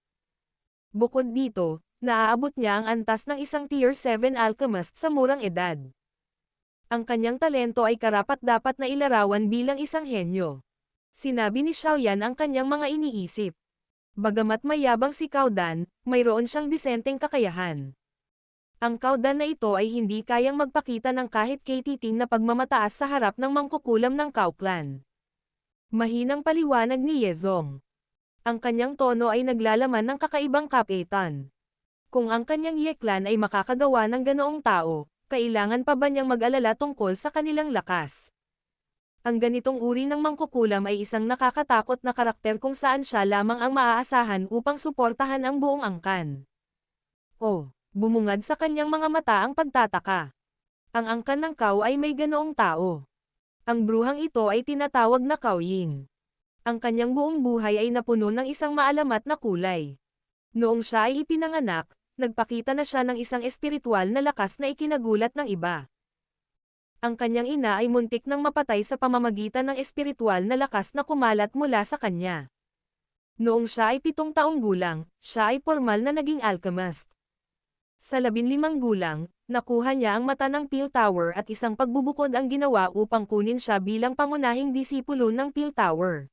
Bukod dito, naaabot niya ang antas ng isang Tier 7 alchemist sa murang edad. Ang kanyang talento ay karapat-dapat na ilarawan bilang isang henyo." Sinabi ni Xiaoyan ang kanyang mga iniisip. Bagamat mayabang si Cao Dan, mayroon siyang disenteng kakayahan. Ang Cao Dan na ito ay hindi kayang magpakita ng kahit katiting na pagmamataas sa harap ng mangkukulam ng Cao Clan. Mahinang paliwanag ni Yezong. Ang kanyang tono ay naglalaman ng kakaibang kapitan. Kung ang kanyang Ye Clan ay makakagawa ng ganoong tao, kailangan pa ba niyang mag-alala tungkol sa kanilang lakas? Ang ganitong uri ng mangkukulam ay isang nakakatakot na karakter kung saan siya lamang ang maaasahan upang suportahan ang buong angkan. Oh, bumungad sa kanyang mga mata ang pagtataka. Ang angkan ng Cao ay may ganoong tao. Ang bruhang ito ay tinatawag na Cao Ying. Ang kanyang buong buhay ay napuno ng isang maalamat na kulay. Noong siya ay ipinanganak, nagpakita na siya ng isang espiritual na lakas na ikinagulat ng iba. Ang kanyang ina ay muntik nang mapatay sa pamamagitan ng espiritual na lakas na kumalat mula sa kanya. Noong siya ay 7 taong gulang, siya ay formal na naging alchemist. Sa 15 gulang, nakuha niya ang mata ng Piltover at isang pagbubukod ang ginawa upang kunin siya bilang pangunahing disipulo ng Piltover.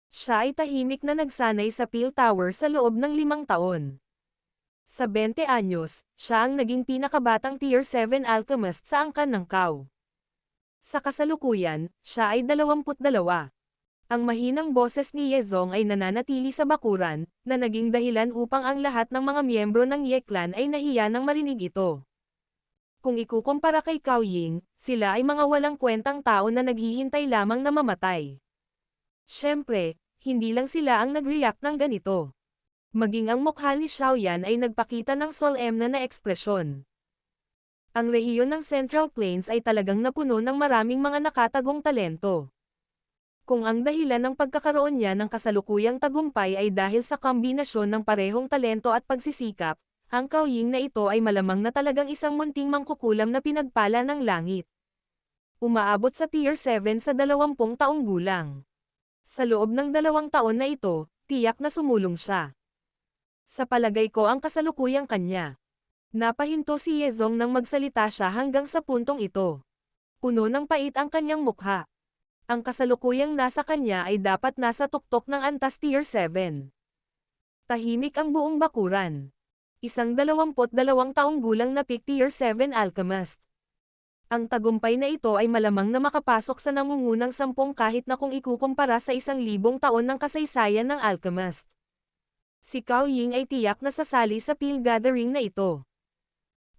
Siya ay tahimik na nagsanay sa Piltover sa loob ng 5 taon. Sa 20 anyos, siya ang naging pinakabatang Tier 7 alchemist sa angkan ng Cao. Sa kasalukuyan, siya ay 22. Ang mahinang boses ni Yezong ay nananatili sa bakuran, na naging dahilan upang ang lahat ng mga miyembro ng Ye Clan ay nahiya nang marinig ito. Kung ikukumpara kay Cao Ying, sila ay mga walang kwentang tao na naghihintay lamang na mamatay. Siyempre, hindi lang sila ang nag-react ng ganito. Maging ang mukha ni Xiaoyan ay nagpakita ng solemna na ekspresyon. Ang rehiyon ng Central Plains ay talagang napuno ng maraming mga nakatagong talento. Kung ang dahilan ng pagkakaroon niya ng kasalukuyang tagumpay ay dahil sa kombinasyon ng parehong talento at pagsisikap, ang Cao Ying na ito ay malamang na talagang isang munting mangkukulam na pinagpala ng langit. Umaabot sa Tier 7 sa 20 taong gulang. Sa loob ng 2 taon na ito, tiyak na sumulong siya. Sa palagay ko ang kasalukuyang kanya. Napahinto si Yezong nang magsalita siya hanggang sa puntong ito. Puno ng pait ang kanyang mukha. Ang kasalukuyang nasa kanya ay dapat nasa tuktok ng antas Tier 7. Tahimik ang buong bakuran. Isang 22 taong gulang na Pick Tier 7 Alchemist. Ang tagumpay na ito ay malamang na makapasok sa nangungunang 10 kahit na kung ikukumpara sa 1,000 taon ng kasaysayan ng Alchemist. Si Cao Ying ay tiyak na sasali sa Peel Gathering na ito.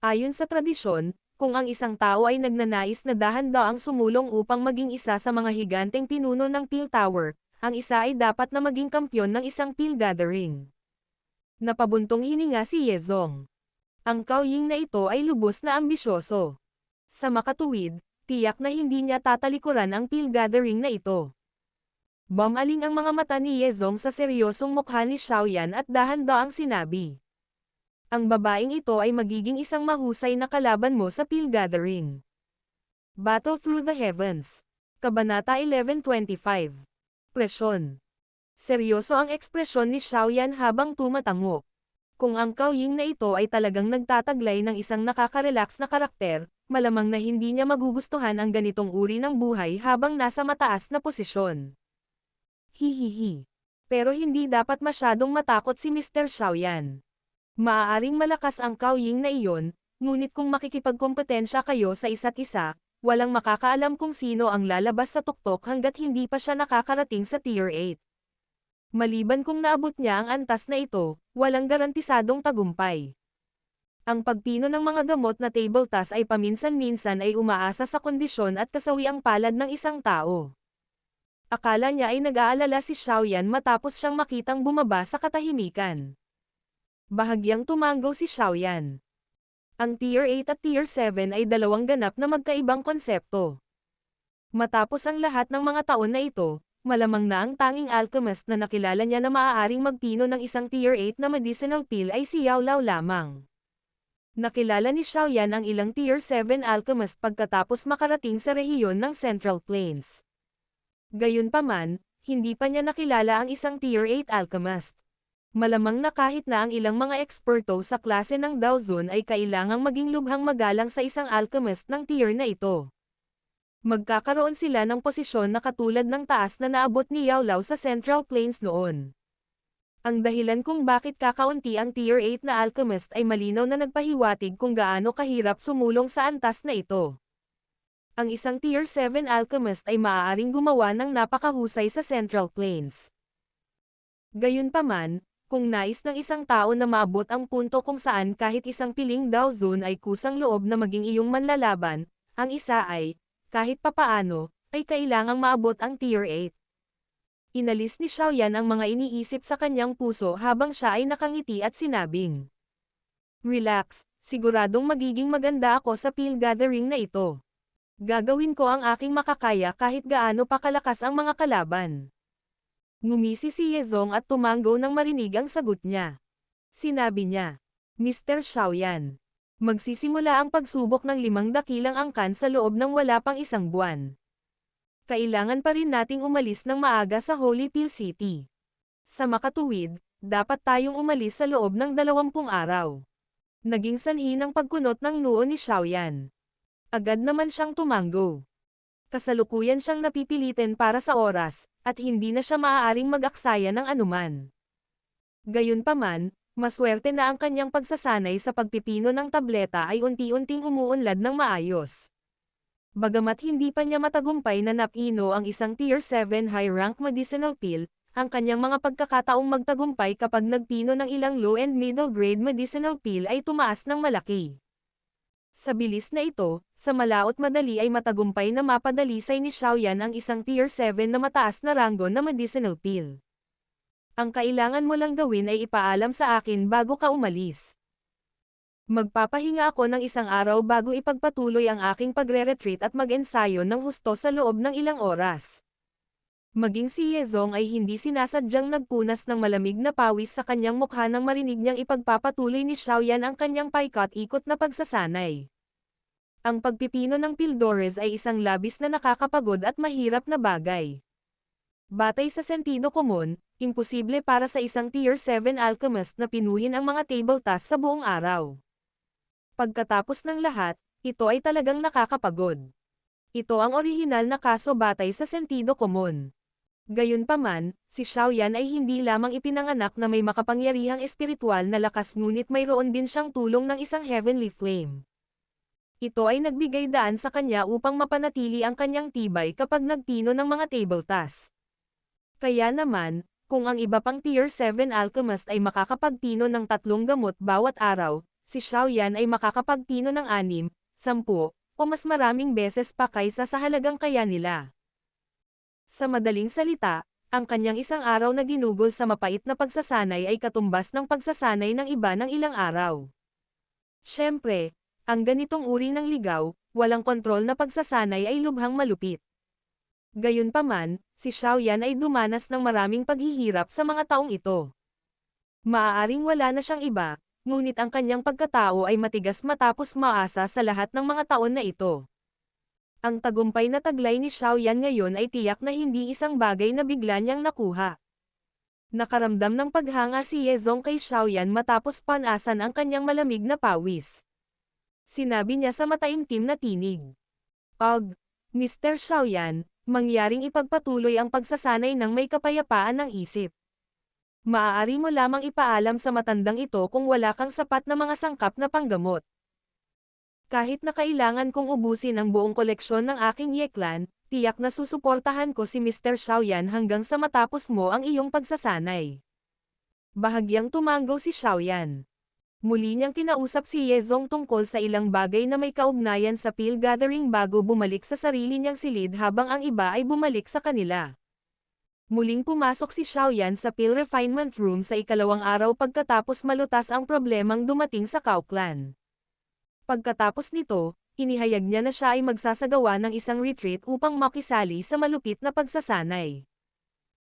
Ayon sa tradisyon, kung ang isang tao ay nagnanais na dahan-daang sumulong upang maging isa sa mga higanteng pinuno ng Peel Tower, ang isa ay dapat na maging kampyon ng isang Peel Gathering. Napabuntong hininga si Yezong. Ang Cao Ying na ito ay lubos na ambisyoso. Sa makatuwid, tiyak na hindi niya tatalikuran ang Peel Gathering na ito. Bumaling ang mga mata ni Yezong sa seryosong mukha ni Xiaoyan at dahan-daang sinabi. Ang babaeng ito ay magiging isang mahusay na kalaban mo sa Peel Gathering. Battle Through the Heavens. Kabanata 1125. Presyon. Seryoso ang ekspresyon ni Xiaoyan habang tumatango. Kung ang Cao Ying na ito ay talagang nagtataglay ng isang nakaka-relax na karakter, malamang na hindi niya magugustuhan ang ganitong uri ng buhay habang nasa mataas na posisyon. Hihihi. Pero hindi dapat masyadong matakot si Mr. Xiaoyan. Maaaring malakas ang Cao Ying na iyon, ngunit kung makikipagkompetensya kayo sa isa't isa, walang makakaalam kung sino ang lalabas sa tuktok hanggat hindi pa siya nakakarating sa Tier 8. Maliban kung naabot niya ang antas na ito, walang garantisadong tagumpay. Ang pagpino ng mga gamot na table task ay paminsan-minsan ay umaasa sa kondisyon at kasawiang palad ng isang tao. Akala niya ay nag-aalala si Xiaoyan matapos siyang makitang bumaba sa katahimikan. Bahagyang tumanggo si Xiaoyan. Ang Tier 8 at Tier 7 ay dalawang ganap na magkaibang konsepto. Matapos ang lahat ng mga taon na ito, malamang na ang tanging alchemist na nakilala niya na maaaring magpino ng isang Tier 8 na medicinal pill ay si Yao Lao lamang. Nakilala ni Xiaoyan ang ilang Tier 7 alchemist pagkatapos makarating sa rehiyon ng Central Plains. Gayunpaman, hindi pa niya nakilala ang isang Tier 8 alchemist. Malamang na kahit na ang ilang mga eksperto sa klase ng Daozun ay kailangang maging lubhang magalang sa isang alchemist ng tier na ito. Magkakaroon sila ng posisyon na katulad ng taas na naabot ni Yao Lao sa Central Plains noon. Ang dahilan kung bakit kakaunti ang Tier 8 na alchemist ay malinaw na nagpahiwatig kung gaano kahirap sumulong sa antas na ito. Ang isang Tier 7 alchemist ay maaaring gumawa ng napakahusay sa Central Plains. Gayunpaman, kung nais ng isang tao na maabot ang punto kung saan kahit isang piling Daozun ay kusang loob na maging iyong manlalaban, ang isa ay, kahit papaano, ay kailangang maabot ang Tier 8. Inalis ni Xiaoyan ang mga iniisip sa kanyang puso habang siya ay nakangiti at sinabing, "Relax, siguradong magiging maganda ako sa Peel Gathering na ito. Gagawin ko ang aking makakaya kahit gaano pa kalakas ang mga kalaban." Ngumisi si Yezong at tumanggo nang marinig ang sagot niya. Sinabi niya, "Mr. Xiaoyan, magsisimula ang pagsubok ng 5 dakilang angkan sa loob ng wala pang 1 buwan. Kailangan pa rin nating umalis ng maaga sa Holy Peel City. Sa makatuwid, dapat tayong umalis sa loob ng 20 araw." Naging sanhi ng pagkunot ng noo ni Xiaoyan. Agad naman siyang tumanggo. Kasalukuyan siyang napipilitin para sa oras, at hindi na siya maaaring mag-aksaya ng anuman. Gayunpaman, maswerte na ang kanyang pagsasanay sa pagpipino ng tableta ay unti-unting umuunlad ng maayos. Bagamat hindi pa niya matagumpay na napino ang isang Tier 7 high-rank medicinal pill, ang kanyang mga pagkakataong magtagumpay kapag nagpino ng ilang low and middle grade medicinal pill ay tumaas ng malaki. Sa bilis na ito, sa malaot madali ay matagumpay na mapadalisay ni Xiaoyan ang isang Tier 7 na mataas na ranggo na medicinal pill. Ang kailangan mo lang gawin ay ipaalam sa akin bago ka umalis. Magpapahinga ako ng 1 araw bago ipagpatuloy ang aking pagre-retreat at mag-ensayo ng husto sa loob ng ilang oras. Maging si Yezong ay hindi sinasadyang nagpunas ng malamig na pawis sa kanyang mukha nang marinig niyang ipagpapatuloy ni Xiaoyan ang kanyang paikot-ikot na pagsasanay. Ang pagpipino ng Pildores ay isang labis na nakakapagod at mahirap na bagay. Batay sa sentido komon, imposible para sa isang Tier 7 alchemist na pinuhin ang mga table tasks sa buong araw. Pagkatapos ng lahat, ito ay talagang nakakapagod. Ito ang orihinal na kaso batay sa sentido komon. Gayunpaman, si Xiaoyan ay hindi lamang ipinanganak na may makapangyarihang espiritual na lakas ngunit mayroon din siyang tulong ng isang heavenly flame. Ito ay nagbigay daan sa kanya upang mapanatili ang kanyang tibay kapag nagpino ng mga table tasks. Kaya naman, kung ang iba pang Tier 7 alchemist ay makakapagpino ng 3 gamot bawat araw, si Xiaoyan ay makakapagpino ng 6, 10, o mas maraming beses pa kaysa sa halagang kaya nila. Sa madaling salita, ang kanyang isang araw na ginugol sa mapait na pagsasanay ay katumbas ng pagsasanay ng iba ng ilang araw. Siyempre, ang ganitong uri ng ligaw, walang kontrol na pagsasanay ay lubhang malupit. Gayunpaman, si Xiaoyan ay dumanas ng maraming paghihirap sa mga taong ito. Maaaring wala na siyang iba, ngunit ang kanyang pagkatao ay matigas matapos maasa sa lahat ng mga taon na ito. Ang tagumpay na taglay ni Xiaoyan ngayon ay tiyak na hindi isang bagay na bigla niyang nakuha. Nakaramdam ng paghanga si Yezong kay Xiaoyan matapos panasan ang kanyang malamig na pawis. Sinabi niya sa mataimtim na tinig. Mr. Xiaoyan, mangyaring ipagpatuloy ang pagsasanay ng may kapayapaan ng isip. Maaari mo lamang ipaalam sa matandang ito kung wala kang sapat na mga sangkap na panggamot. Kahit na kailangan kong ubusin ang buong koleksyon ng aking Yeklan, tiyak na susuportahan ko si Mr. Xiaoyan hanggang sa matapos mo ang iyong pagsasanay. Bahagyang tumango si Xiaoyan. Muli niyang kinausap si Yezong tungkol sa ilang bagay na may kaugnayan sa Peel Gathering bago bumalik sa sarili niyang silid habang ang iba ay bumalik sa kanila. Muling pumasok si Xiaoyan sa Peel Refinement Room sa ikalawang araw pagkatapos malutas ang problemang dumating sa Cao Clan. Pagkatapos nito, inihayag niya na siya ay magsasagawa ng isang retreat upang makisali sa malupit na pagsasanay.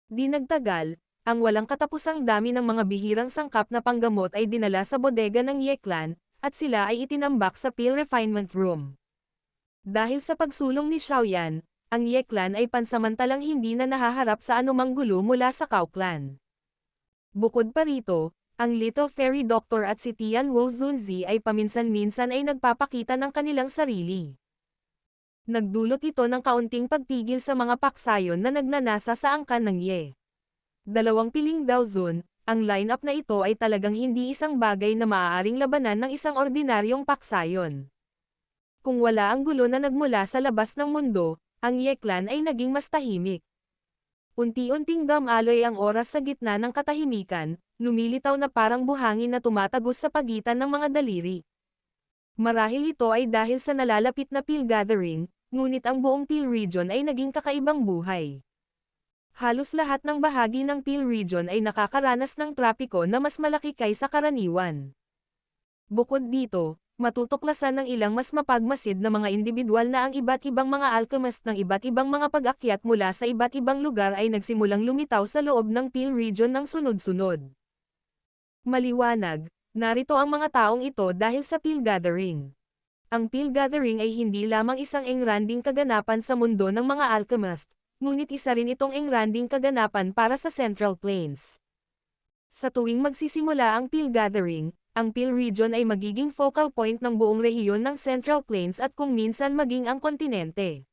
Di nagtagal, ang walang katapusang dami ng mga bihirang sangkap na panggamot ay dinala sa bodega ng Yeklan, at sila ay itinambak sa Peel Refinement Room. Dahil sa pagsulong ni Xiaoyan, ang Yeklan ay pansamantalang hindi na nahaharap sa anumang gulo mula sa Cao Clan. Bukod pa rito, ang Little Fairy Doctor at si Tian Wu Zunzi ay paminsan-minsan ay nagpapakita ng kanilang sarili. Nagdulot ito ng kaunting pagpigil sa mga paksayon na nagnanasa sa angkan ng Ye. 2 piling daw Zun, ang lineup na ito ay talagang hindi isang bagay na maaaring labanan ng isang ordinaryong paksayon. Kung wala ang gulo na nagmula sa labas ng mundo, ang Yeklan ay naging mas tahimik. Unti-unting damaloy ang oras sa gitna ng katahimikan, lumilitaw na parang buhangin na tumatagos sa pagitan ng mga daliri. Marahil ito ay dahil sa nalalapit na Peel Gathering, ngunit ang buong Peel Region ay naging kakaibang buhay. Halos lahat ng bahagi ng Peel Region ay nakakaranas ng trapiko na mas malaki kaysa karaniwan. Bukod dito, matutuklasan ng ilang mas mapagmasid na mga individual na ang iba't ibang mga alchemist ng iba't ibang mga pag-akyat mula sa iba't ibang lugar ay nagsimulang lumitaw sa loob ng Peel Region ng sunod-sunod. Maliwanag, narito ang mga taong ito dahil sa Peel Gathering. Ang Peel Gathering ay hindi lamang isang engranding kaganapan sa mundo ng mga alchemist, ngunit isa rin itong engranding kaganapan para sa Central Plains. Sa tuwing magsisimula ang Peel Gathering, ang Peel Region ay magiging focal point ng buong rehiyon ng Central Plains at kung minsan maging ang kontinente.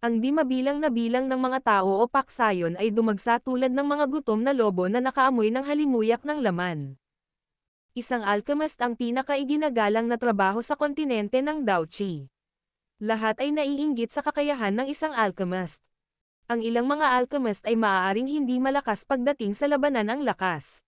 Ang di mabilang na bilang ng mga tao o paksayon ay dumagsa tulad ng mga gutom na lobo na nakaamoy ng halimuyak ng laman. Isang alchemist ang pinakaiginagalang na trabaho sa kontinente ng Daochi. Lahat ay naiinggit sa kakayahan ng isang alchemist. Ang ilang mga alchemist ay maaaring hindi malakas pagdating sa labanan ang lakas.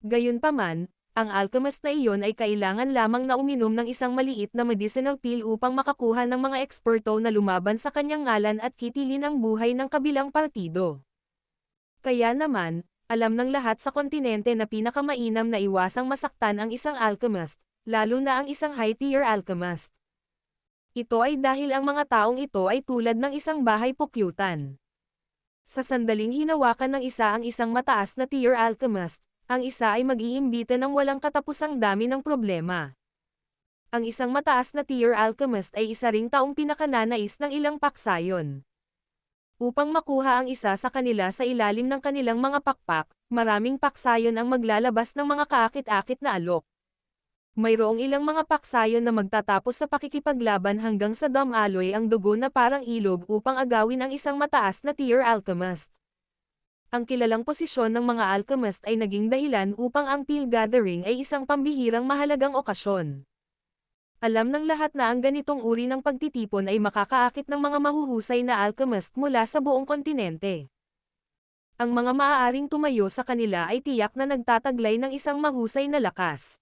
Gayunpaman, ang alchemist na iyon ay kailangan lamang na uminom ng isang maliit na medicinal pill upang makakuha ng mga eksperto na lumaban sa kanyang ngalan at kitilin ang buhay ng kabilang partido. Kaya naman, alam ng lahat sa kontinente na pinakamainam na iwasang masaktan ang isang alchemist, lalo na ang isang high-tier alchemist. Ito ay dahil ang mga taong ito ay tulad ng isang bahay pukyutan. Sa sandaling hinawakan ng isa ang isang mataas na tier alchemist, ang isa ay mag-iimbita ng walang katapusang dami ng problema. Ang isang mataas na tier alchemist ay isa ring taong pinakananais ng ilang paksayon. Upang makuha ang isa sa kanila sa ilalim ng kanilang mga pakpak, maraming paksayon ang maglalabas ng mga kaakit-akit na alok. Mayroong ilang mga paksayon na magtatapos sa pakikipaglaban hanggang sa dumaloy ang dugo na parang ilog upang agawin ang isang mataas na tier alchemist. Ang kilalang posisyon ng mga alchemist ay naging dahilan upang ang Peel Gathering ay isang pambihirang mahalagang okasyon. Alam ng lahat na ang ganitong uri ng pagtitipon ay makakaakit ng mga mahuhusay na alchemist mula sa buong kontinente. Ang mga maaaring tumayo sa kanila ay tiyak na nagtataglay ng isang mahusay na lakas.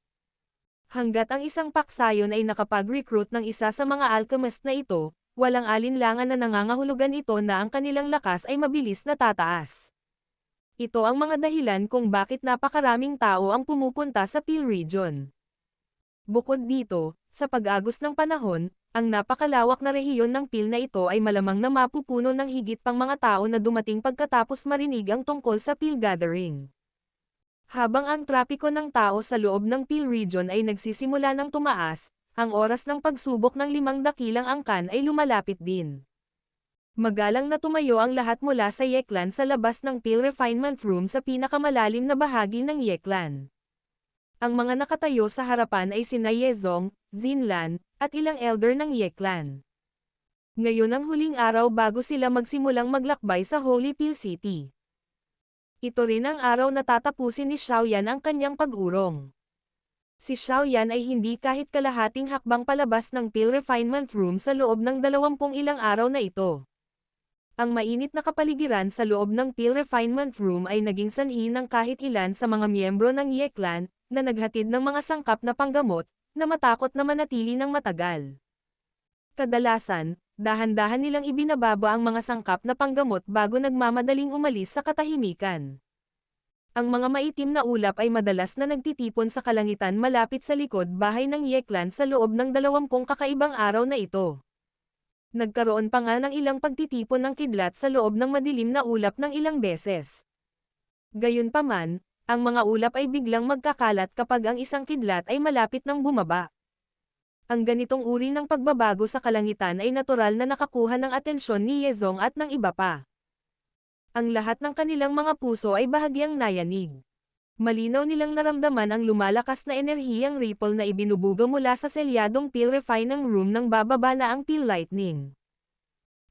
Hanggat ang isang paksayon ay nakapag-recruit ng isa sa mga alchemist na ito, walang alinlangan na nangangahulugan ito na ang kanilang lakas ay mabilis na tataas. Ito ang mga dahilan kung bakit napakaraming tao ang pumupunta sa Peel Region. Bukod dito, sa pag-agos ng panahon, ang napakalawak na rehiyon ng Peel na ito ay malamang na mapupuno ng higit pang mga tao na dumating pagkatapos marinig ang tungkol sa Peel Gathering. Habang ang trapiko ng tao sa loob ng Peel Region ay nagsisimula ng tumaas, ang oras ng pagsubok ng 5 dakilang angkan ay lumalapit din. Magalang na tumayo ang lahat mula sa Yeklan sa labas ng Peel Refinement Room sa pinakamalalim na bahagi ng Yeklan. Ang mga nakatayo sa harapan ay sina Yezong, Zinlan, at ilang elder ng Yeklan. Ngayon ang huling araw bago sila magsimulang maglakbay sa Holy Peel City. Ito rin ang araw na tatapusin ni Xiaoyan ang kanyang pag-urong. Si Xiaoyan ay hindi kahit kalahating hakbang palabas ng Peel Refinement Room sa loob ng 20 ilang araw na ito. Ang mainit na kapaligiran sa loob ng Peel Refinement Room ay naging sanhi ng kahit ilan sa mga miyembro ng Yeklan, na naghatid ng mga sangkap na panggamot, na matakot na manatili ng matagal. Kadalasan, dahan-dahan nilang ibinababa ang mga sangkap na panggamot bago nagmamadaling umalis sa katahimikan. Ang mga maitim na ulap ay madalas na nagtitipon sa kalangitan malapit sa likod bahay ng Yeklan sa loob ng 20 kakaibang araw na ito. Nagkaroon pa nga ng ilang pagtitipon ng kidlat sa loob ng madilim na ulap ng ilang beses. Gayunpaman, ang mga ulap ay biglang magkakalat kapag ang isang kidlat ay malapit ng bumaba. Ang ganitong uri ng pagbabago sa kalangitan ay natural na nakakuha ng atensyon ni Yezong at ng iba pa. Ang lahat ng kanilang mga puso ay bahagyang nayanig. Malinaw nilang naramdaman ang lumalakas na enerhiyang ripple na ibinubuga mula sa selyadong Peel Refinement Room nang bababa na ang Peel Lightning.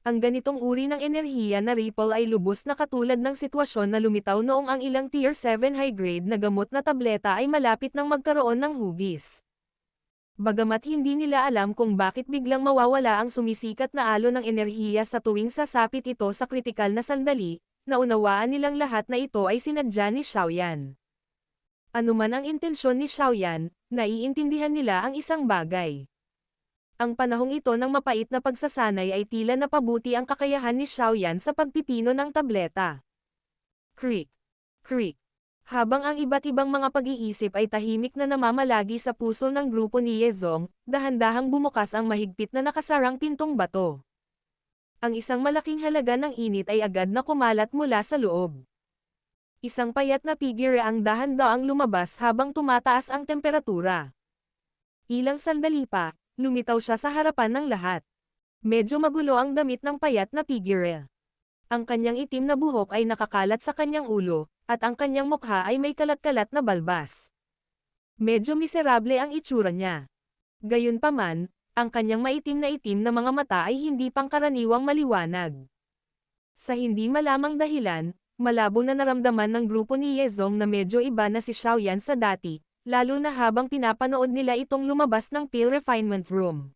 Ang ganitong uri ng enerhiya na ripple ay lubos na katulad ng sitwasyon na lumitaw noong ang ilang Tier 7 high-grade na gamot na tableta ay malapit nang magkaroon ng hugis. Bagamat hindi nila alam kung bakit biglang mawawala ang sumisikat na alon ng enerhiya sa tuwing sasapit ito sa kritikal na sandali, naunawaan nilang lahat na ito ay sinadya ni Xiaoyan. Anuman ang intensyon ni Xiaoyan, naiintindihan nila ang isang bagay. Ang panahong ito ng mapait na pagsasanay ay tila napabuti ang kakayahan ni Xiaoyan sa pagpipino ng tableta. Creak. Creak. Habang ang iba't ibang mga pag-iisip ay tahimik na namamalagi sa puso ng grupo ni Yezong, dahan-dahang bumukas ang mahigpit na nakasarang pintong bato. Ang isang malaking halaga ng init ay agad na kumalat mula sa loob. Isang payat na figure ang dahan-daang lumabas habang tumataas ang temperatura. Ilang sandali pa, lumitaw siya sa harapan ng lahat. Medyo magulo ang damit ng payat na figure. Ang kanyang itim na buhok ay nakakalat sa kanyang ulo, at ang kanyang mukha ay may kalat-kalat na balbas. Medyo miserable ang itsura niya. Gayunpaman, ang kanyang maitim na mga mata ay hindi pangkaraniwang maliwanag. Sa hindi malamang dahilan, malabo na naramdaman ng grupo ni Yezong na medyo iba na si Xiaoyan sa dati, lalo na habang pinapanood nila itong lumabas ng Peel Refinement Room.